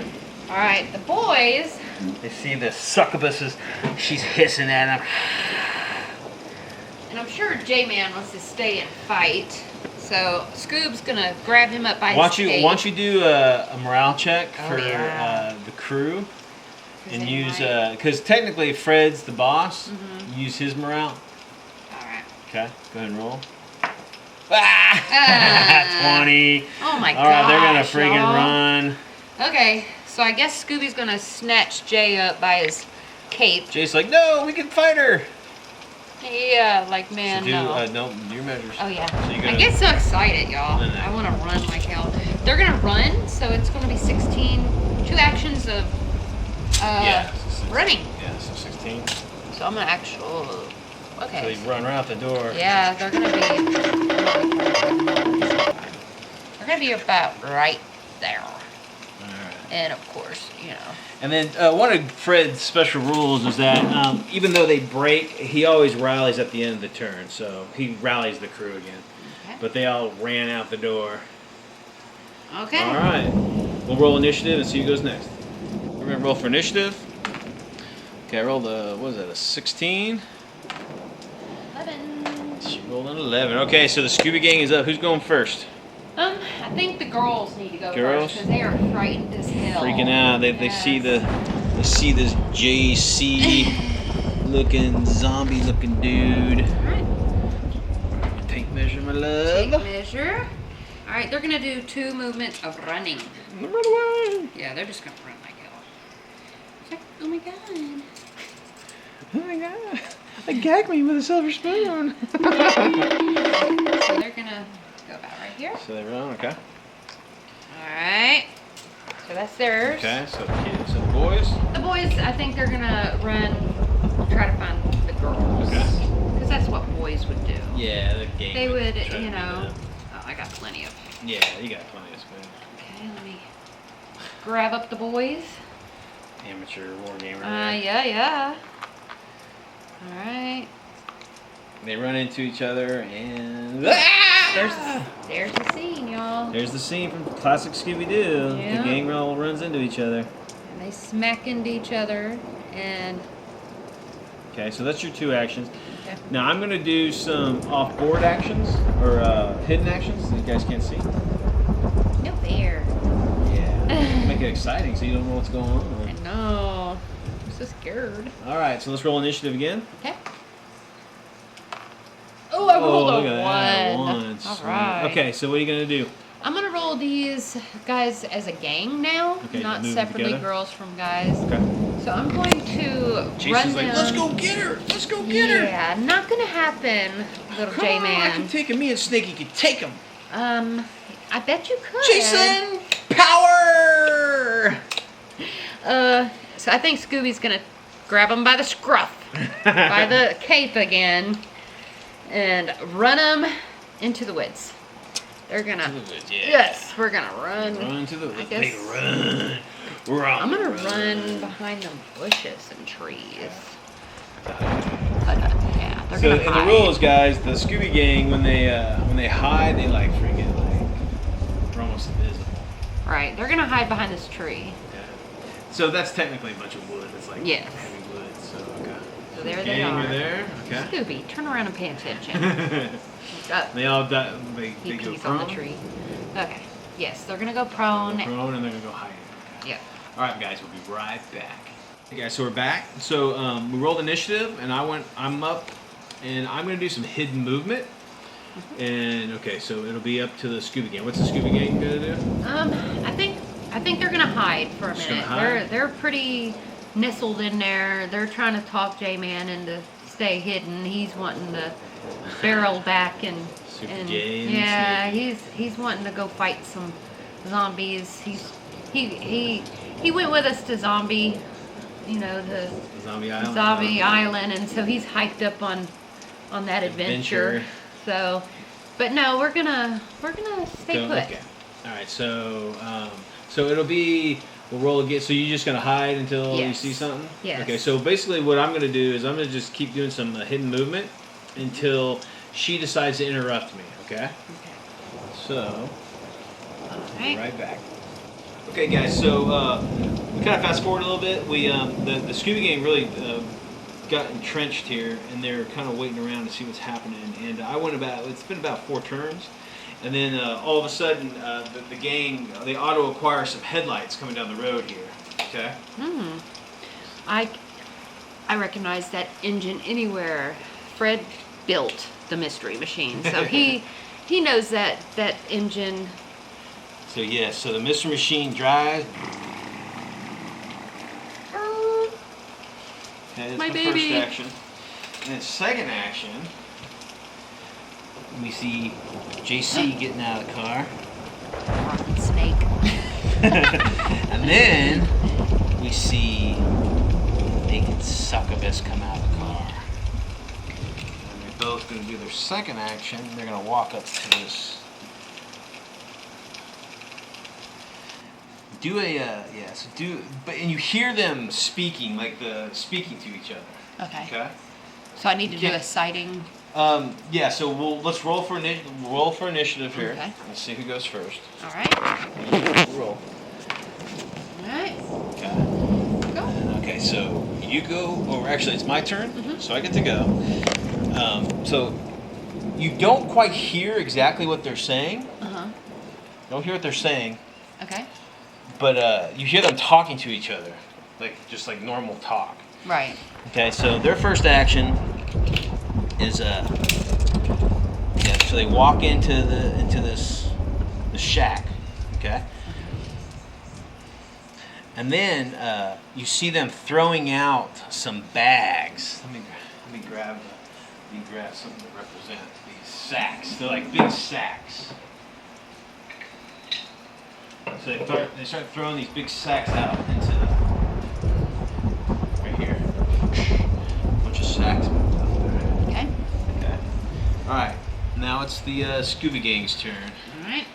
[SPEAKER 3] All right. The boys.
[SPEAKER 1] They see the succubus she's hissing at him.
[SPEAKER 3] And I'm sure J-Man wants to stay and fight. So Scoob's gonna grab him up by
[SPEAKER 1] Why
[SPEAKER 3] his
[SPEAKER 1] don't
[SPEAKER 3] cape.
[SPEAKER 1] you do a morale check for
[SPEAKER 3] yeah.
[SPEAKER 1] the crew,
[SPEAKER 3] 'Cause
[SPEAKER 1] and
[SPEAKER 3] they
[SPEAKER 1] use
[SPEAKER 3] might-
[SPEAKER 1] because technically Fred's the boss.
[SPEAKER 3] Mhm.
[SPEAKER 1] Use his morale.
[SPEAKER 3] All right.
[SPEAKER 1] Okay, go ahead and roll. Ah! 20.
[SPEAKER 3] Oh my
[SPEAKER 1] All right, they're gonna
[SPEAKER 3] gosh,
[SPEAKER 1] friggin'
[SPEAKER 3] y'all.
[SPEAKER 1] run.
[SPEAKER 3] Okay, so I guess Scooby's gonna snatch Jay up by his cape.
[SPEAKER 1] Jay's like, no, we can fight her.
[SPEAKER 3] Yeah, like man,
[SPEAKER 1] so do,
[SPEAKER 3] no.
[SPEAKER 1] no, do your measures.
[SPEAKER 3] Oh yeah.
[SPEAKER 1] So you're
[SPEAKER 3] I
[SPEAKER 1] gonna,
[SPEAKER 3] get so excited, y'all.
[SPEAKER 1] No.
[SPEAKER 3] I want to run like hell. They're gonna run, so it's gonna be 16. 2 actions of running.
[SPEAKER 1] Yeah, so 16.
[SPEAKER 3] So I'm gonna actually.
[SPEAKER 1] So
[SPEAKER 3] Okay.
[SPEAKER 1] they run right out the door.
[SPEAKER 3] Yeah, they're gonna be. They're gonna be about right there.
[SPEAKER 1] All right.
[SPEAKER 3] And of course, you know.
[SPEAKER 1] And then one of Fred's special rules is that even though they break, he always rallies at the end of the turn. So he rallies the crew again.
[SPEAKER 3] Okay.
[SPEAKER 1] But they all ran out the door.
[SPEAKER 3] Okay.
[SPEAKER 1] All right. We'll roll initiative and see who goes next. We're going to roll for initiative. Okay, I rolled a 16.
[SPEAKER 3] 11.
[SPEAKER 1] She rolled an 11. Okay, so the Scooby Gang is up. Who's going first?
[SPEAKER 3] I think the girls need to go
[SPEAKER 1] Girls?
[SPEAKER 3] first because they are frightened as hell.
[SPEAKER 1] Freaking out. They see this JC looking zombie looking dude.
[SPEAKER 3] Alright,
[SPEAKER 1] Take measure, my
[SPEAKER 3] take
[SPEAKER 1] love.
[SPEAKER 3] measure. Alright, they're gonna do 2 movements of running.
[SPEAKER 1] Run away.
[SPEAKER 3] Yeah, they're just gonna run like hell. It's like, oh my god.
[SPEAKER 1] Oh my god. They gagged me with a silver spoon.
[SPEAKER 3] So they're gonna go about right here.
[SPEAKER 1] So they run, okay.
[SPEAKER 3] Alright. So that's theirs.
[SPEAKER 1] Okay, so the kids, so the boys.
[SPEAKER 3] The boys, I think they're gonna run, try to find the girls.
[SPEAKER 1] Okay.
[SPEAKER 3] Because that's what boys would do.
[SPEAKER 1] Yeah, the gang.
[SPEAKER 3] They would,
[SPEAKER 1] try to
[SPEAKER 3] you
[SPEAKER 1] do
[SPEAKER 3] know.
[SPEAKER 1] that.
[SPEAKER 3] Oh, I got plenty of.
[SPEAKER 1] Yeah, you got plenty of spoon.
[SPEAKER 3] Okay, let me grab up the boys.
[SPEAKER 1] Amateur wargamer.
[SPEAKER 3] Yeah. Alright.
[SPEAKER 1] They run into each other and
[SPEAKER 3] There's the scene, y'all.
[SPEAKER 1] there's the scene from classic Scooby-Doo.
[SPEAKER 3] Yeah.
[SPEAKER 1] The gang all runs into each other.
[SPEAKER 3] And they smack into each other and
[SPEAKER 1] Okay, so that's your 2 actions.
[SPEAKER 3] okay.
[SPEAKER 1] Now I'm gonna do some off-board actions or hidden actions that you guys can't see.
[SPEAKER 3] No bear.
[SPEAKER 1] Yeah. Make it exciting so you don't know what's going
[SPEAKER 3] I
[SPEAKER 1] on.
[SPEAKER 3] know. I'm so scared.
[SPEAKER 1] All right, so let's roll initiative again.
[SPEAKER 3] Okay. Oh, I rolled
[SPEAKER 1] look
[SPEAKER 3] a
[SPEAKER 1] at that,
[SPEAKER 3] 1.
[SPEAKER 1] one.
[SPEAKER 3] All right.
[SPEAKER 1] Okay, so what are you gonna do?
[SPEAKER 3] I'm gonna roll these guys as a gang now,
[SPEAKER 1] Okay,
[SPEAKER 3] not
[SPEAKER 1] move them
[SPEAKER 3] separately
[SPEAKER 1] together.
[SPEAKER 3] girls from guys.
[SPEAKER 1] Okay.
[SPEAKER 3] So I'm going to
[SPEAKER 1] Jason's
[SPEAKER 3] run
[SPEAKER 1] like,
[SPEAKER 3] them.
[SPEAKER 1] let's go get her. Let's go get her.
[SPEAKER 3] Yeah, not gonna happen, little
[SPEAKER 1] Come on, I can
[SPEAKER 3] J-Man.
[SPEAKER 1] take him. Me and Snakey can take him.
[SPEAKER 3] I bet you could.
[SPEAKER 1] Jason, power!
[SPEAKER 3] So I think Scooby's gonna grab him by the scruff, by the cape again, and run him into the woods. They're gonna.
[SPEAKER 1] Yeah.
[SPEAKER 3] Yes, we're gonna run.
[SPEAKER 1] Run to the
[SPEAKER 3] I
[SPEAKER 1] big
[SPEAKER 3] guess-
[SPEAKER 1] run. Run.
[SPEAKER 3] I'm gonna run behind them bushes and trees. Yeah, they're
[SPEAKER 1] So
[SPEAKER 3] gonna
[SPEAKER 1] in
[SPEAKER 3] hide.
[SPEAKER 1] the rules, guys, the Scooby Gang when they hide, they like freaking like they're almost invisible.
[SPEAKER 3] Right, they're gonna hide behind this tree.
[SPEAKER 1] Yeah. So that's technically a bunch of wood. It's like
[SPEAKER 3] Yes.
[SPEAKER 1] heavy wood. So okay.
[SPEAKER 3] So there they
[SPEAKER 1] Gang,
[SPEAKER 3] are.
[SPEAKER 1] you're there. Okay.
[SPEAKER 3] Scooby, turn around and pay attention. Up.
[SPEAKER 1] They all they
[SPEAKER 3] He
[SPEAKER 1] go
[SPEAKER 3] pees
[SPEAKER 1] prone.
[SPEAKER 3] on the tree. Okay. Yes, they're gonna go
[SPEAKER 1] They
[SPEAKER 3] prone.
[SPEAKER 1] go prone and they're gonna go hiding. Okay.
[SPEAKER 3] Yep.
[SPEAKER 1] All right, guys, we'll be right back. Hey guys, so we're back. So we rolled initiative, and I'm up, and I'm gonna do some hidden movement. And okay, so it'll be up to the Scooby Gang. What's the Scooby Gang gonna do?
[SPEAKER 3] I think they're gonna hide for a
[SPEAKER 1] Just gonna
[SPEAKER 3] minute.
[SPEAKER 1] hide?
[SPEAKER 3] They're pretty nestled in there. They're trying to talk J-Man into stay hidden. He's wanting to barrel back and
[SPEAKER 1] Super
[SPEAKER 3] and
[SPEAKER 1] J and
[SPEAKER 3] yeah,
[SPEAKER 1] Snoopy.
[SPEAKER 3] he's wanting to go fight some zombies. He went with us to zombie, the
[SPEAKER 1] Zombie Island.
[SPEAKER 3] zombie island, and so he's hyped up on that adventure. So, but no, we're gonna stay put.
[SPEAKER 1] Okay. All right. So so it'll be we'll roll again. So you're just gonna hide until you
[SPEAKER 3] Yes.
[SPEAKER 1] see something.
[SPEAKER 3] Yes.
[SPEAKER 1] Okay. So basically, what I'm gonna do is I'm gonna just keep doing some hidden until she decides to interrupt me. Okay.
[SPEAKER 3] Okay.
[SPEAKER 1] So
[SPEAKER 3] All
[SPEAKER 1] we'll be
[SPEAKER 3] right.
[SPEAKER 1] right back. Okay, guys. So we kind of fast forward a little bit. We the Scooby Gang really got entrenched here, and they're kind of waiting around to see what's happening. And it's been about 4 turns, and then all of a sudden the gang they auto acquire some headlights coming down the road here. Okay.
[SPEAKER 3] I recognize that engine anywhere. Fred built the mystery machine, so he knows that engine.
[SPEAKER 1] So yeah, so the Mystery Machine drives. Okay, that's
[SPEAKER 3] My
[SPEAKER 1] the
[SPEAKER 3] baby.
[SPEAKER 1] first action. And then second action, we see JC getting out of the car.
[SPEAKER 3] Rotten snake.
[SPEAKER 1] And then we see naked succubus come out of the car. And they're both going to do their second action. They're going to walk up to this. And you hear them speaking, speaking to each other.
[SPEAKER 3] Okay.
[SPEAKER 1] Okay.
[SPEAKER 3] So I need to do
[SPEAKER 1] Yeah.
[SPEAKER 3] a sighting.
[SPEAKER 1] Yeah. So let's roll for initiative here.
[SPEAKER 3] Okay.
[SPEAKER 1] Let's see who goes first.
[SPEAKER 3] All right.
[SPEAKER 1] Roll.
[SPEAKER 3] All right.
[SPEAKER 1] Okay.
[SPEAKER 3] Go.
[SPEAKER 1] Okay, so you go, or actually it's my turn,
[SPEAKER 3] Mhm.
[SPEAKER 1] so I get to go. So you don't quite hear exactly what they're saying. Don't hear what they're saying,
[SPEAKER 3] Okay.
[SPEAKER 1] but you hear them talking to each other, just like normal talk.
[SPEAKER 3] Right.
[SPEAKER 1] Okay, so their first action is so they walk into the shack, okay? And then you see them throwing out some bags. Let me grab something to represent these sacks. They're like big sacks. So they start throwing these big sacks out into right here. A bunch of sacks.
[SPEAKER 3] Okay.
[SPEAKER 1] Okay. All right. Now it's the Scooby Gang's turn.
[SPEAKER 3] All right.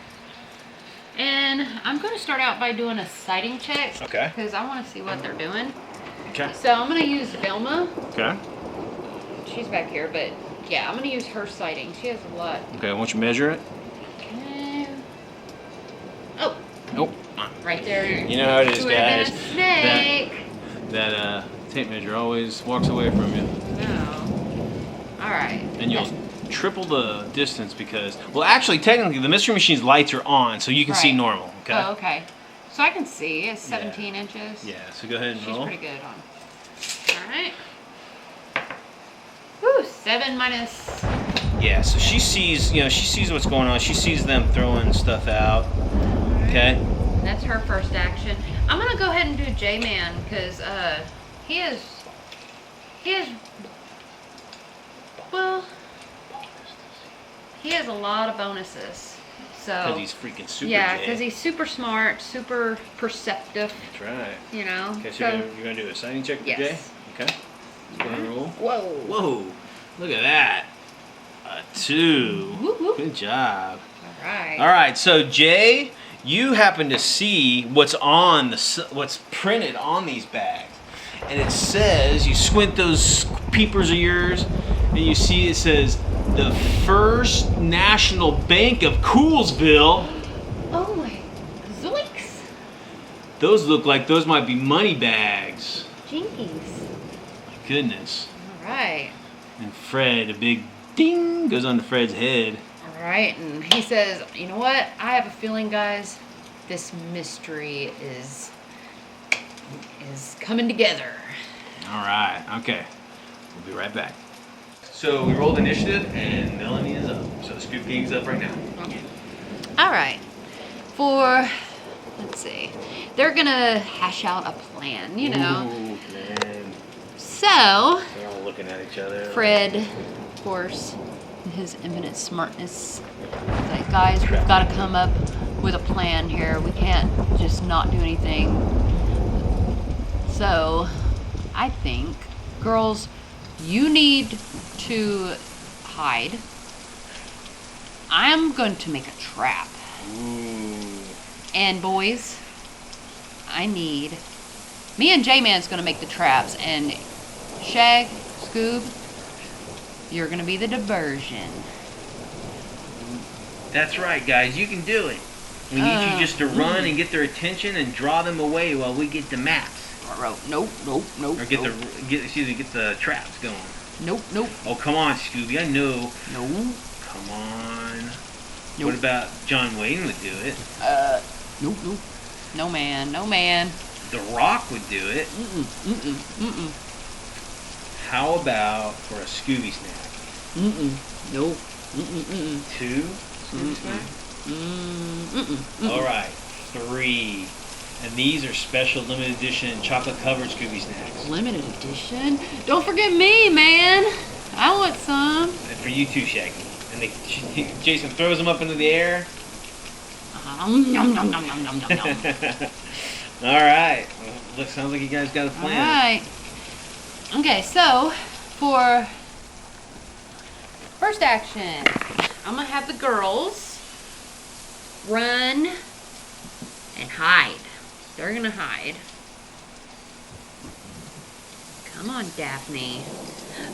[SPEAKER 3] And I'm going to start out by doing a sighting check.
[SPEAKER 1] Okay.
[SPEAKER 3] Because I want to see what they're doing.
[SPEAKER 1] Okay.
[SPEAKER 3] So I'm going to use Velma.
[SPEAKER 1] Okay.
[SPEAKER 3] She's back here, but yeah, I'm going to use her sighting. She has a lot.
[SPEAKER 1] Okay. I want you to measure it.
[SPEAKER 3] Okay. Oh,
[SPEAKER 1] Nope.
[SPEAKER 3] right there.
[SPEAKER 1] You know how it is,
[SPEAKER 3] Would've been
[SPEAKER 1] guys.
[SPEAKER 3] a snake.
[SPEAKER 1] That tape measure always walks away from you,
[SPEAKER 3] No. All right.
[SPEAKER 1] and you'll triple the distance because, well, actually, technically, the Mystery Machine's lights are on, so you can see
[SPEAKER 3] Right.
[SPEAKER 1] normal. Okay.
[SPEAKER 3] Oh, okay. So I can see. It's 17 inches.
[SPEAKER 1] Yeah. So go ahead and
[SPEAKER 3] She's
[SPEAKER 1] roll.
[SPEAKER 3] pretty good on. All right. Woo, 7 minus.
[SPEAKER 1] Yeah. So she sees what's going on. She sees them throwing stuff out. Okay.
[SPEAKER 3] That's her first action. I'm gonna go ahead and do J-Man because he is well, he has a lot of bonuses.
[SPEAKER 1] Because
[SPEAKER 3] So
[SPEAKER 1] he's freaking super.
[SPEAKER 3] yeah,
[SPEAKER 1] J.
[SPEAKER 3] because he's super smart, super perceptive.
[SPEAKER 1] That's right.
[SPEAKER 3] You know.
[SPEAKER 1] Okay. So you're gonna do a sighting check for
[SPEAKER 3] Yes.
[SPEAKER 1] Jay. Okay. Let's go ahead and roll.
[SPEAKER 3] Whoa.
[SPEAKER 1] Whoa. Look at that. A 2.
[SPEAKER 3] Whoop, whoop.
[SPEAKER 1] Good job.
[SPEAKER 3] All right.
[SPEAKER 1] All right, so Jay, you happen to see what's printed on these bags, and it says, you squint those peepers of yours, and you see it says the First National Bank of Coolsville.
[SPEAKER 3] Oh my, zoinks!
[SPEAKER 1] Those look like those might be money bags.
[SPEAKER 3] Jinkies.
[SPEAKER 1] My goodness.
[SPEAKER 3] All right.
[SPEAKER 1] And Fred, a big ding goes onto Fred's head.
[SPEAKER 3] All right, and he says, "You know what? I have a feeling, guys, this mystery is coming together."
[SPEAKER 1] All right, okay. We'll be right back. So we rolled initiative, and Melanie is up.
[SPEAKER 2] So the Scooby Gang's up right now.
[SPEAKER 3] Okay. All right. Let's see. They're gonna hash out a plan, you know.
[SPEAKER 2] Ooh, man.
[SPEAKER 3] So,
[SPEAKER 2] They're all looking at each other.
[SPEAKER 3] Fred, of course, in his infinite smartness, is like, guys, we've got to come up with a plan here. We can't just not do anything. So, I think, girls, you need to hide. I'm going to make a trap.
[SPEAKER 2] Ooh.
[SPEAKER 3] And boys, me and J-Man's going to make the traps, and Shag, Scoob, you're going to be the diversion.
[SPEAKER 2] That's right, guys. You can do it. We need you just to run and get their attention and draw them away while we get the maps.
[SPEAKER 3] Nope.
[SPEAKER 2] Or get the traps going.
[SPEAKER 3] Nope.
[SPEAKER 2] Oh, come on, Scooby. I know.
[SPEAKER 3] No.
[SPEAKER 2] Come on.
[SPEAKER 3] Nope.
[SPEAKER 2] What about John Wayne would do it?
[SPEAKER 3] Nope. No man.
[SPEAKER 2] The Rock would do it. How about for a Scooby snack?
[SPEAKER 3] Nope.
[SPEAKER 2] 2 Scooby snacks? All right, 3. And these are special limited edition chocolate covered Scooby snacks.
[SPEAKER 3] Limited edition? Don't forget me, man. I want some.
[SPEAKER 2] And for you too, Shaggy. And Jason throws them up into the air.
[SPEAKER 3] Nom.
[SPEAKER 2] All right. Well, sounds like you guys got a plan.
[SPEAKER 3] All right. Okay, so for first action, I'm gonna have the girls run and hide. They're gonna hide. Come on, Daphne.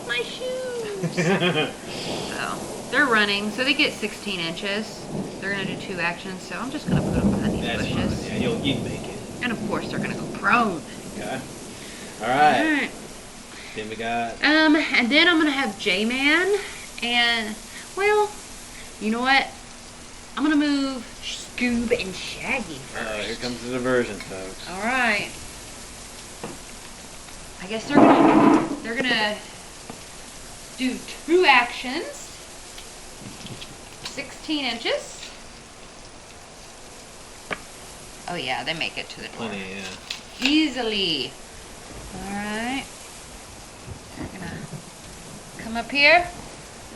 [SPEAKER 3] My shoes. So they're running, so they get 16 inches. They're gonna do 2 actions, so I'm just gonna put them behind these
[SPEAKER 2] That's
[SPEAKER 3] bushes.
[SPEAKER 2] fine. Yeah, you can make it.
[SPEAKER 3] And of course, they're gonna go prone.
[SPEAKER 2] Okay. All right.
[SPEAKER 3] All right.
[SPEAKER 2] Then we got.
[SPEAKER 3] And then I'm gonna have J-Man, and well, you know what? I'm gonna move Scoob and Shaggy first.
[SPEAKER 2] Here comes the diversion, folks.
[SPEAKER 3] All right. I guess they're gonna do 2 actions. 16 inches. Oh yeah, they make it to the door.
[SPEAKER 2] Plenty, yeah.
[SPEAKER 3] Easily. Alright. They're gonna come up here.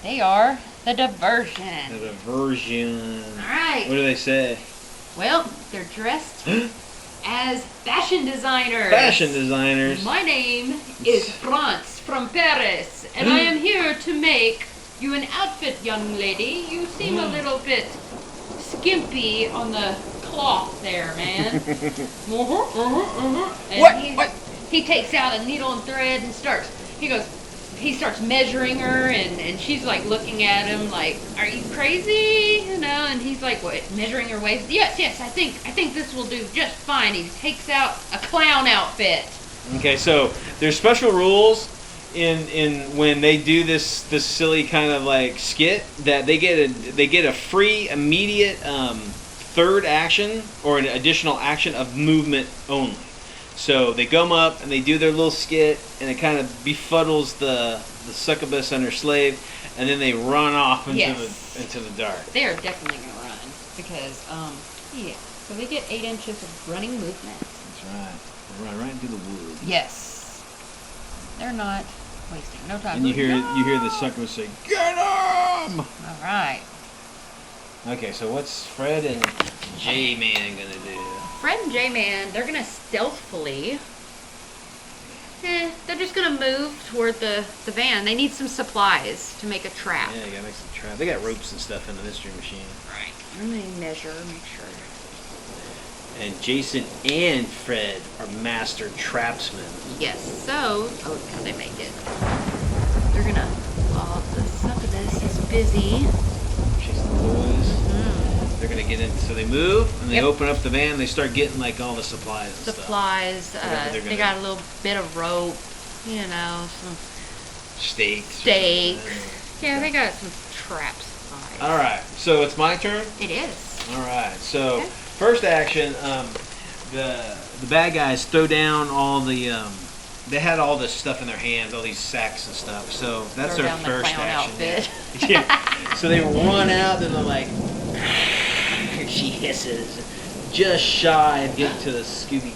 [SPEAKER 3] They are the diversion.
[SPEAKER 2] The diversion.
[SPEAKER 3] Alright.
[SPEAKER 2] What do they say?
[SPEAKER 3] Well, they're dressed as fashion designers.
[SPEAKER 2] Fashion designers.
[SPEAKER 3] My name is Franz from Paris, and I am here to make you an outfit, young lady. You seem a little bit skimpy on the cloth there, man. And
[SPEAKER 2] What?
[SPEAKER 3] He takes out a needle and thread and he starts measuring her, and she's like looking at him like, are you crazy? You know, and he's like, what, measuring her waist? Yes, I think this will do just fine. He takes out a clown outfit.
[SPEAKER 2] Okay, so there's special rules in when they do this silly kind of like skit that they get a free immediate third action or an additional action of movement only. So they come up and they do their little skit, and it kind of befuddles the succubus and her slave, and then they run off into the dark.
[SPEAKER 3] They are definitely going to run because, yeah. So they get 8 inches of running movement.
[SPEAKER 2] That's right. They run right into the woods.
[SPEAKER 3] Yes. They're not wasting no time.
[SPEAKER 2] And you hear the succubus say, "Get him!"
[SPEAKER 3] All right.
[SPEAKER 2] Okay, so what's Fred and J-Man gonna do?
[SPEAKER 3] Fred and J-Man, they're gonna stealthily. They're just gonna move toward the van. They need some supplies to make a trap.
[SPEAKER 2] Yeah, you gotta make some trap. They got ropes and stuff in the mystery machine.
[SPEAKER 3] Right. I'm gonna measure, make sure.
[SPEAKER 2] And Jason and Fred are master trapsmen.
[SPEAKER 3] Yes. So, how they make it? They're gonna. Oh, the succubus is busy.
[SPEAKER 2] Chasing the boys. They're gonna get in. So they move and they open up the van. They start getting like all the supplies and
[SPEAKER 3] supplies. They got a little bit of rope. You know, some
[SPEAKER 2] steaks.
[SPEAKER 3] Yeah, they got some trap supplies.
[SPEAKER 2] All right. So it's my turn.
[SPEAKER 3] It is.
[SPEAKER 2] All right. So first action, the bad guys throw down all the. They had all this stuff in their hands, all these sacks and stuff. So that's their first action.
[SPEAKER 3] Outfit.
[SPEAKER 2] Yeah.
[SPEAKER 1] So they run out, then they're like, she hisses, just shy of getting to the Scooby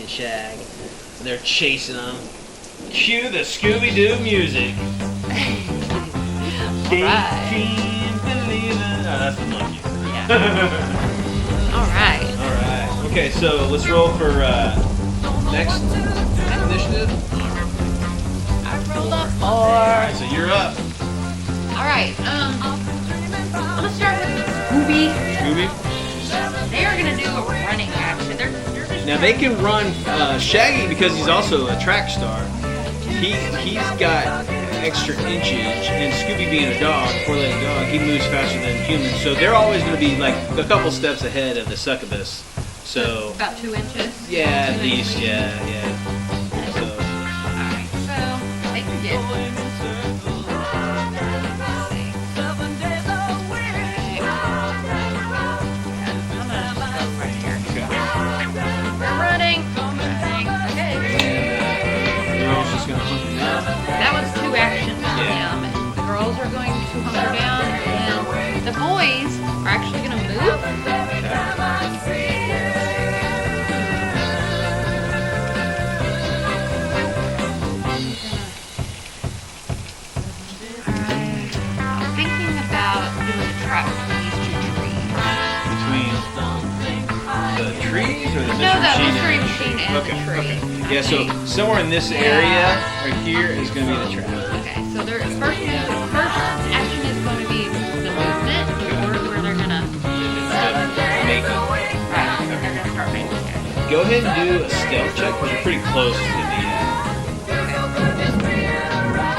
[SPEAKER 1] and Shag. And they're chasing them. Cue the Scooby-Doo music.
[SPEAKER 3] Alright.
[SPEAKER 1] Can't believe it. Oh, that's the monkey.
[SPEAKER 3] Yeah. Alright.
[SPEAKER 1] Alright. Okay, so let's roll for next initiative.
[SPEAKER 3] I rolled up 4.
[SPEAKER 1] Alright, so you're up.
[SPEAKER 3] Alright, I'm gonna start with Scooby.
[SPEAKER 1] Scooby.
[SPEAKER 3] They are gonna do a running action. They're just
[SPEAKER 1] Now they can run Shaggy because he's also a track star. He's got extra inchage, and Scooby being a dog, 4-legged dog, he moves faster than humans. So they're always going to be like a couple steps ahead of the succubus. So
[SPEAKER 3] about 2 inches.
[SPEAKER 1] yeah, at least, yeah. So
[SPEAKER 3] Alright, so they can get. We're running. Okay.
[SPEAKER 1] the girl's just going to hunt him down.
[SPEAKER 3] That was 2 actions for
[SPEAKER 1] Yeah.
[SPEAKER 3] them. The girls are going to hunker down, and the boys are actually going to move. I'm thinking about doing a trap between these 2 trees.
[SPEAKER 1] Between the trees or the
[SPEAKER 3] No, the
[SPEAKER 1] mystery
[SPEAKER 3] mystery
[SPEAKER 1] machine?
[SPEAKER 3] machine and
[SPEAKER 1] Okay,
[SPEAKER 3] the tree.
[SPEAKER 1] okay. Yeah, so somewhere in this area right here is going to be the trap.
[SPEAKER 3] Okay, so their first action is going to be the movement, where they're gonna
[SPEAKER 1] Make it.
[SPEAKER 3] right, they're gonna start making it.
[SPEAKER 1] Go ahead and do a stealth check because you're pretty close to the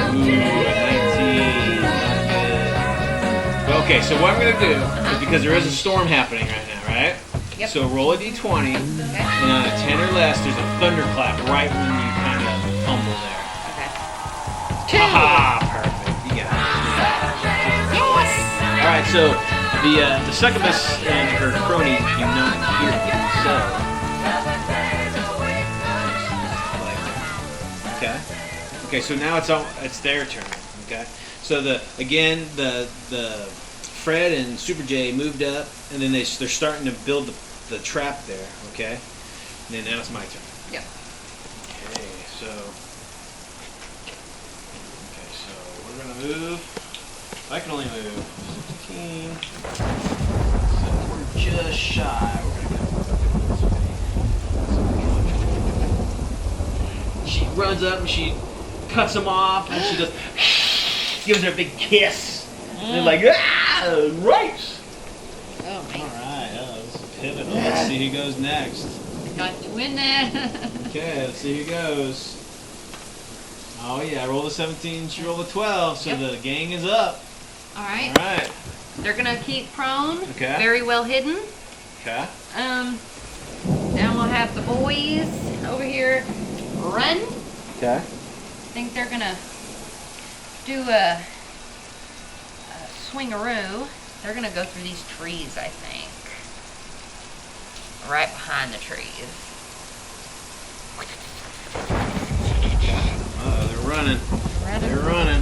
[SPEAKER 1] Ooh, a 19. Not good. Okay, so what I'm going to do is because there is a storm happening right now, right?
[SPEAKER 3] Yep.
[SPEAKER 1] So roll a d20,
[SPEAKER 3] Okay.
[SPEAKER 1] and on a 10 or less, there's a thunderclap right when you kind of fumble there.
[SPEAKER 3] Okay. 2.
[SPEAKER 1] Haha, perfect. You got it.
[SPEAKER 3] Yes.
[SPEAKER 1] All right, so the succubus and her crony do not hear you, so like that. Okay, so now it's their turn. Okay, so the Fred and Super J moved up, and then they're starting to build the trap there. Okay, and then now it's my turn.
[SPEAKER 3] Yep.
[SPEAKER 1] Okay, so we're gonna move. I can only move 15. So we're just shy. We're gonna go this way. She runs up and she cuts them off, and she just gives her a big kiss. And they're like, ah, right.
[SPEAKER 3] Oh
[SPEAKER 1] All
[SPEAKER 3] man.
[SPEAKER 1] right, this is pivotal. Let's see who goes next.
[SPEAKER 3] Got to win that.
[SPEAKER 1] Okay, let's see who goes. Oh yeah, I rolled a 17, she rolled a 12, so
[SPEAKER 3] Yep.
[SPEAKER 1] the gang is up.
[SPEAKER 3] All right.
[SPEAKER 1] All right.
[SPEAKER 3] They're gonna keep prone.
[SPEAKER 1] Okay.
[SPEAKER 3] Very well hidden.
[SPEAKER 1] Okay.
[SPEAKER 3] Now I'm gonna have the boys over here run.
[SPEAKER 1] Okay.
[SPEAKER 3] I think they're gonna do a swingaroo. They're gonna go through these trees, I think. Right behind the trees.
[SPEAKER 1] Oh, they're running.
[SPEAKER 3] Rather-
[SPEAKER 1] They're running.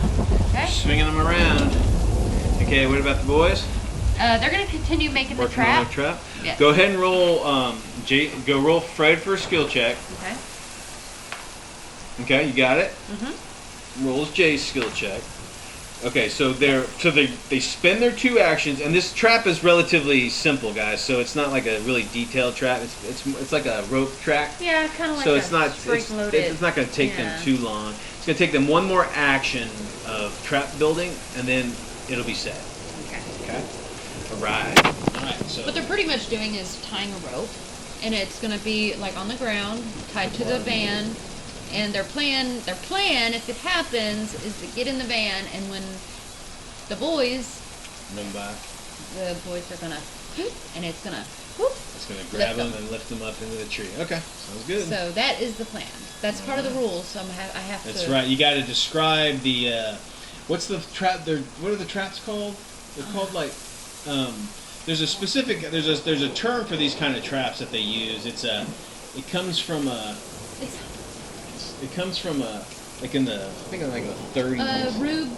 [SPEAKER 3] Okay.
[SPEAKER 1] Swinging them around. Okay, what about the boys?
[SPEAKER 3] They're gonna continue making the
[SPEAKER 1] Working on
[SPEAKER 3] trap.
[SPEAKER 1] their trap.
[SPEAKER 3] Yes.
[SPEAKER 1] Go ahead and roll. Go roll Fred for a skill check.
[SPEAKER 3] Okay.
[SPEAKER 1] Okay, you got it.
[SPEAKER 3] Mhm.
[SPEAKER 1] Rolls Jay's skill check. Okay, so they spend their 2 actions, and this trap is relatively simple, guys. So it's not like a really detailed trap. It's like a rope track.
[SPEAKER 3] Yeah, kind of like
[SPEAKER 1] So
[SPEAKER 3] a
[SPEAKER 1] it's not
[SPEAKER 3] spring-loaded.
[SPEAKER 1] it's not going to take them too long. It's going to take them one more action of trap building, and then it'll be set.
[SPEAKER 3] Okay.
[SPEAKER 1] Okay. All right. All right. So
[SPEAKER 3] What they're pretty much doing is tying a rope, and it's gonna be like on the ground, tied to the van. And their plan, if it happens, is to get in the van, and when the boys
[SPEAKER 1] run by.
[SPEAKER 3] are gonna, whoop, and it's gonna, whoop.
[SPEAKER 1] It's going to grab
[SPEAKER 3] Lift
[SPEAKER 1] them and lift them up into the tree. Okay. Sounds good.
[SPEAKER 3] So that is the plan. That's part of the rules. So I have to.
[SPEAKER 1] That's right. You got to describe the. What's the trap? What are the traps called? They're called like. There's a specific. There's a term for these kind of traps that they use. It comes from a.
[SPEAKER 3] It's
[SPEAKER 1] It comes from a like in the I think like the 30s.
[SPEAKER 3] Rube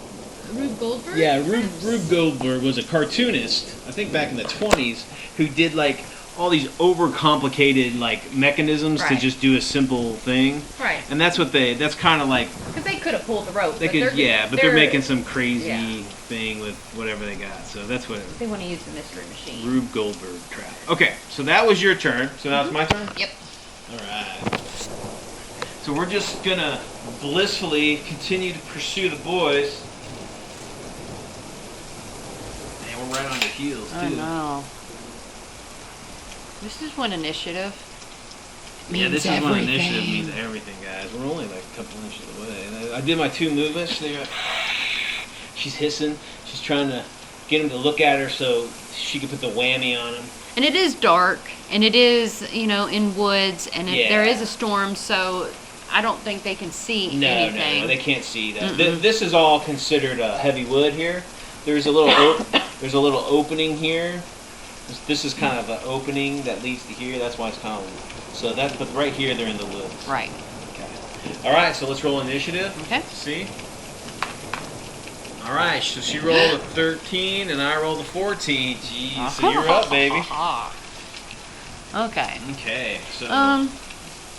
[SPEAKER 3] Rube Goldberg?
[SPEAKER 1] Yeah, Rube Goldberg was a cartoonist, I think back in the 20s, who did like all these overcomplicated like mechanisms to
[SPEAKER 3] Right.
[SPEAKER 1] just do a simple thing.
[SPEAKER 3] Right.
[SPEAKER 1] And that's kind of like
[SPEAKER 3] Because they could have pulled the rope.
[SPEAKER 1] they
[SPEAKER 3] but
[SPEAKER 1] could, but they're making some crazy
[SPEAKER 3] Yeah.
[SPEAKER 1] thing with whatever they got. So that's what
[SPEAKER 3] They want to use the mystery machine.
[SPEAKER 1] Rube Goldberg trap. Okay, so that was your turn. So now it's my turn.
[SPEAKER 3] Yep.
[SPEAKER 1] All right. So we're just gonna blissfully continue to pursue the boys. Man, we're right on your heels too.
[SPEAKER 3] I know. This is when initiative means
[SPEAKER 1] Yeah, this is
[SPEAKER 3] everything.
[SPEAKER 1] when initiative means everything, guys. We're only like a couple inches away. And I did my 2 movements. She's hissing. She's trying to get him to look at her so she can put the whammy on him.
[SPEAKER 3] And it is dark, and it is, in woods, and there
[SPEAKER 1] Yeah.
[SPEAKER 3] is a storm, so I don't think they can see
[SPEAKER 1] No,
[SPEAKER 3] anything.
[SPEAKER 1] no, they can't see that. This is all considered heavy wood here. There's a little there's a little opening here. This is kind of an opening that leads to here. That's why it's kind of so that. But right here, they're in the woods.
[SPEAKER 3] Right.
[SPEAKER 1] Okay. All right. So let's roll initiative.
[SPEAKER 3] Okay.
[SPEAKER 1] See. All right. So she rolled a 13 and I rolled a 14. Jeez. So you're up, baby.
[SPEAKER 3] Okay.
[SPEAKER 1] Okay. So.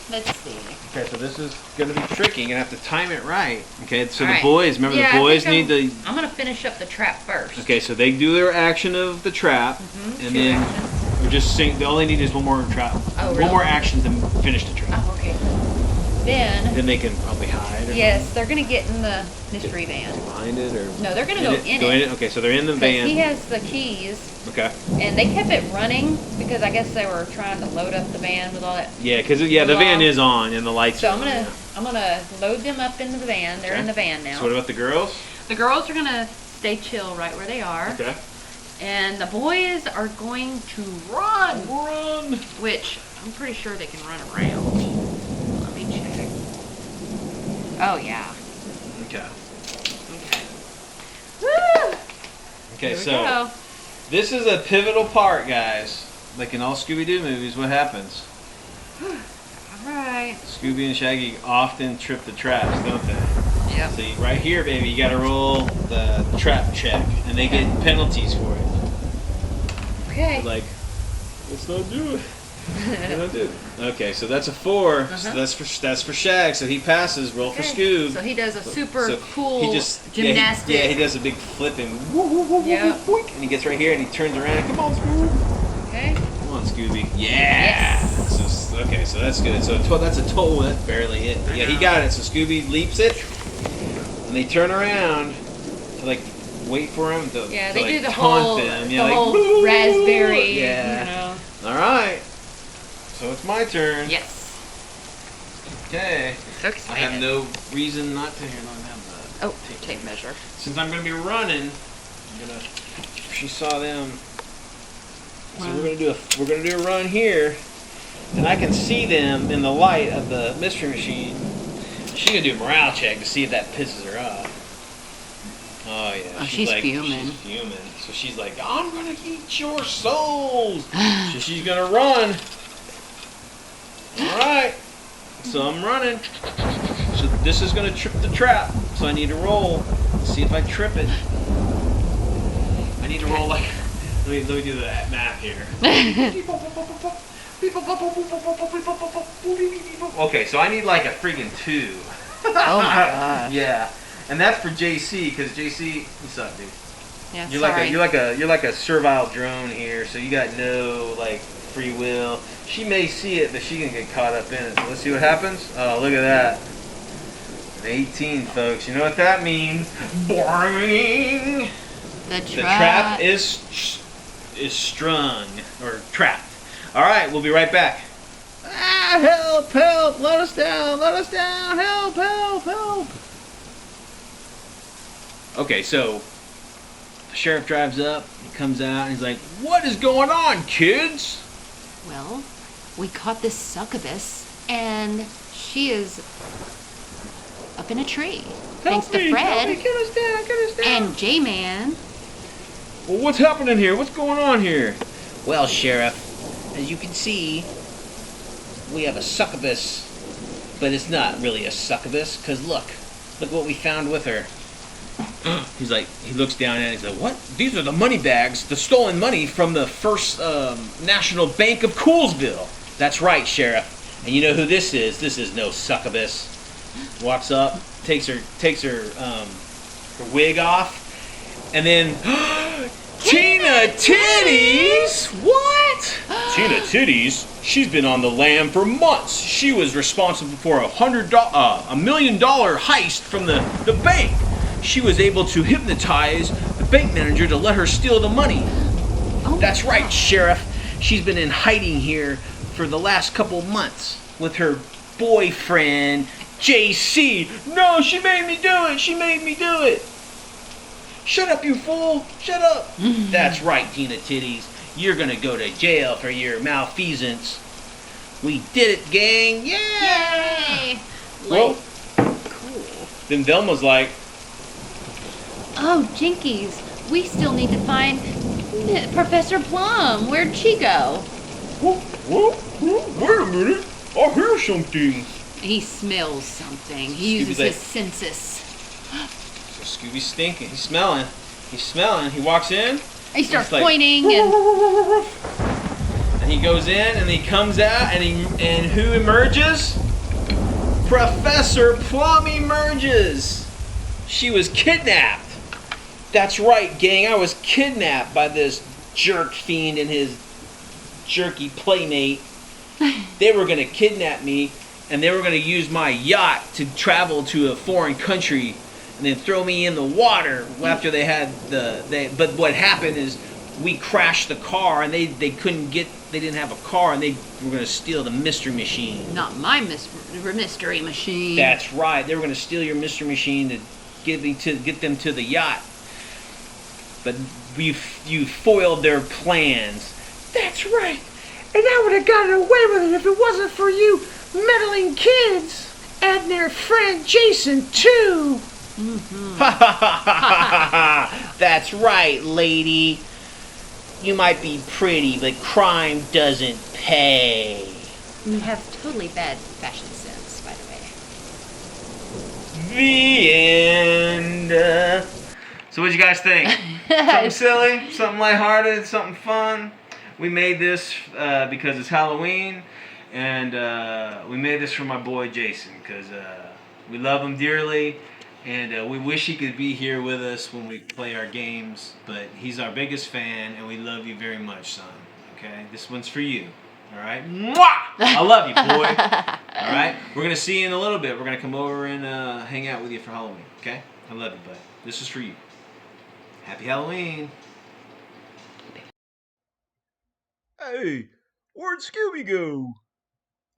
[SPEAKER 3] Let's see.
[SPEAKER 1] Okay, so this is gonna be tricky. You're gonna have to time it right. Okay, so
[SPEAKER 3] All
[SPEAKER 1] the
[SPEAKER 3] right.
[SPEAKER 1] boys, remember
[SPEAKER 3] Yeah,
[SPEAKER 1] the
[SPEAKER 3] I
[SPEAKER 1] boys
[SPEAKER 3] think
[SPEAKER 1] need to.
[SPEAKER 3] I'm gonna finish up the trap first.
[SPEAKER 1] Okay, so they do their action of the trap, and
[SPEAKER 3] Two
[SPEAKER 1] then
[SPEAKER 3] actions.
[SPEAKER 1] we're just saying they only need is one more trap,
[SPEAKER 3] Oh,
[SPEAKER 1] one
[SPEAKER 3] really?
[SPEAKER 1] more action to finish the trap.
[SPEAKER 3] Oh, okay. Then,
[SPEAKER 1] Then they can probably hide. Or
[SPEAKER 3] yes, they're gonna get in the mystery van.
[SPEAKER 1] behind it or.
[SPEAKER 3] No, they're gonna go in
[SPEAKER 1] Go
[SPEAKER 3] it.
[SPEAKER 1] in it. Okay, so they're in the
[SPEAKER 3] 'Cause
[SPEAKER 1] van.
[SPEAKER 3] he has the keys,
[SPEAKER 1] Okay.
[SPEAKER 3] and they kept it running because I guess they were trying to load up the van with all that.
[SPEAKER 1] Yeah, because the van is on and the lights.
[SPEAKER 3] So
[SPEAKER 1] are
[SPEAKER 3] I'm
[SPEAKER 1] on,
[SPEAKER 3] gonna
[SPEAKER 1] yeah.
[SPEAKER 3] I'm gonna load them up into the van. They're
[SPEAKER 1] Okay.
[SPEAKER 3] in the van now.
[SPEAKER 1] So what about the girls?
[SPEAKER 3] The girls are gonna stay chill right where they are,
[SPEAKER 1] Okay.
[SPEAKER 3] and the boys are going to run,
[SPEAKER 1] Run.
[SPEAKER 3] which I'm pretty sure they can run around. Let me check. Oh yeah.
[SPEAKER 1] Okay.
[SPEAKER 3] Okay. Woo!
[SPEAKER 1] Okay,
[SPEAKER 3] Here we
[SPEAKER 1] so
[SPEAKER 3] go.
[SPEAKER 1] this is a pivotal part, guys. Like in all Scooby-Doo movies, what happens?
[SPEAKER 3] All right.
[SPEAKER 1] Scooby and Shaggy often trip the traps, don't they?
[SPEAKER 3] Yep.
[SPEAKER 1] See, right here, baby, you gotta roll the trap check, and they get penalties for it.
[SPEAKER 3] Okay.
[SPEAKER 1] Like, let's not do it. Let's not do it. Okay, so that's a 4. So
[SPEAKER 3] Uh-huh.
[SPEAKER 1] that's for Shag. So he passes. Roll for Scoob.
[SPEAKER 3] So he does a super
[SPEAKER 1] So
[SPEAKER 3] cool
[SPEAKER 1] he just
[SPEAKER 3] gymnastic.
[SPEAKER 1] Yeah, he does a big flip and woo, woo, woo,
[SPEAKER 3] Yeah.
[SPEAKER 1] woo, woo, boink, and he gets right here and he turns around. Come on, Scoob.
[SPEAKER 3] Okay.
[SPEAKER 1] Come on, Scooby. Yeah.
[SPEAKER 3] Yes.
[SPEAKER 1] Okay, so that's good. So that's a total. That's barely it. But yeah, he got it. So Scooby leaps it, and they turn around to like wait for him to
[SPEAKER 3] Yeah,
[SPEAKER 1] to,
[SPEAKER 3] they
[SPEAKER 1] like,
[SPEAKER 3] do the
[SPEAKER 1] taunt
[SPEAKER 3] whole
[SPEAKER 1] them.
[SPEAKER 3] the
[SPEAKER 1] Yeah, like,
[SPEAKER 3] whole
[SPEAKER 1] "Boo!"
[SPEAKER 3] raspberry.
[SPEAKER 1] Yeah. All right. So it's my turn.
[SPEAKER 3] Yes.
[SPEAKER 1] Okay.
[SPEAKER 3] So
[SPEAKER 1] I
[SPEAKER 3] excited.
[SPEAKER 1] have no reason not to. Here, let me have that.
[SPEAKER 3] Oh, tape measure.
[SPEAKER 1] Since I'm gonna be running, she saw them. So
[SPEAKER 3] Wow.
[SPEAKER 1] we're gonna do a run here, and I can see them in the light of the mystery machine. She's gonna do a morale check to see if that pisses her off. Oh yeah.
[SPEAKER 3] Oh, she's
[SPEAKER 1] like,
[SPEAKER 3] fuming.
[SPEAKER 1] She's fuming. So she's like, I'm gonna eat your souls. So she's gonna run. All right. So I'm running. So this is gonna trip the trap. So I need to roll. See if I trip it. I need to roll like. Let me do the math here. Okay, so I need like a freaking 2.
[SPEAKER 3] Oh my gosh.
[SPEAKER 1] Yeah, and that's for JC because JC, you suck, dude.
[SPEAKER 3] Yeah,
[SPEAKER 1] You're
[SPEAKER 3] sorry.
[SPEAKER 1] you're like a servile drone here, so you got no like free will. She may see it, but she can get caught up in it. So let's see what happens. Oh, look at that. An 18, folks. You know what that means? Boring.
[SPEAKER 3] The
[SPEAKER 1] The trap is strung or trapped. All right, we'll be right back. Ah, help, help, let us down, help, help, help. Okay, so the sheriff drives up, he comes out, and he's like, what is going on, kids?
[SPEAKER 3] Well, we caught this succubus, and she is up in a tree. Thanks
[SPEAKER 1] Help me,
[SPEAKER 3] to Fred
[SPEAKER 1] get us down, get us down.
[SPEAKER 3] and J-Man.
[SPEAKER 1] Well, what's happening here? What's going on here? Well, Sheriff, as you can see, we have a succubus, but it's not really a succubus, because look what we found with her. He's like, he looks down at it. He's like, what? These are the money bags, the stolen money from the First National Bank of Coolsville. That's right, Sheriff. And you know who this is? This is no succubus. Walks up, takes her wig off, and then Tina Titties. What? Tina Titties? She's been on the lam for months. She was responsible for $1 million heist from the bank. She was able to hypnotize the bank manager to let her steal the money.
[SPEAKER 3] Oh,
[SPEAKER 1] that's right,
[SPEAKER 3] gosh.
[SPEAKER 1] Sheriff. She's been in hiding here for the last couple months with her boyfriend, JC. No, she made me do it. She made me do it. Shut up, you fool. Shut up. That's right, Tina Titties. You're going to go to jail for your malfeasance. We did it, gang. Yeah.
[SPEAKER 3] Yay!
[SPEAKER 1] Well,
[SPEAKER 3] Cool.
[SPEAKER 1] then Velma's like,
[SPEAKER 3] Oh, Jinkies, we still need to find Professor Plum. Where'd she go?
[SPEAKER 1] wait a minute. I hear something.
[SPEAKER 3] He smells something. He uses his senses.
[SPEAKER 1] So Scooby's stinking. He's smelling. He walks in.
[SPEAKER 3] He starts
[SPEAKER 1] like,
[SPEAKER 3] pointing and
[SPEAKER 1] And he goes in and he comes out and who emerges? Professor Plum emerges. She was kidnapped. That's right, gang. I was kidnapped by this jerk fiend and his jerky playmate. They were going to kidnap me and they were going to use my yacht to travel to a foreign country and then throw me in the water after they had but what happened is we crashed the car and they didn't have a car and they were going to steal the mystery machine.
[SPEAKER 3] not my mystery machine.
[SPEAKER 1] That's right. They were going to steal your mystery machine to get them to the yacht. But you foiled their plans. That's right. And I would have gotten away with it if it wasn't for you meddling kids and their friend Jason too. That's right, lady. You might be pretty, but crime doesn't pay.
[SPEAKER 3] You have totally bad fashion sense, by the way.
[SPEAKER 1] The end.
[SPEAKER 2] So what you guys think? Something silly, something lighthearted, something fun. We made this because it's Halloween, and we made this for my boy Jason because we love him dearly, and we wish he could be here with us when we play our games, but he's our biggest fan, and we love you very much, son. Okay? This one's for you. All right? Mwah! I love you, boy. All right? We're going to see you in a little bit. We're going to come over and hang out with you for Halloween. Okay? I love you, bud. This is for you. Happy Halloween.
[SPEAKER 1] Hey, where'd Scooby go?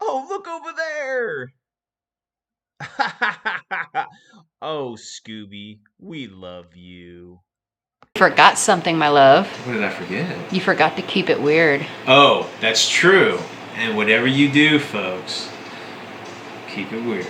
[SPEAKER 1] Oh, look over there. Oh, Scooby, we love you.
[SPEAKER 3] Forgot something, my love.
[SPEAKER 2] What did I forget?
[SPEAKER 3] You forgot to keep it weird.
[SPEAKER 2] Oh, that's true. And whatever you do, folks, keep it weird.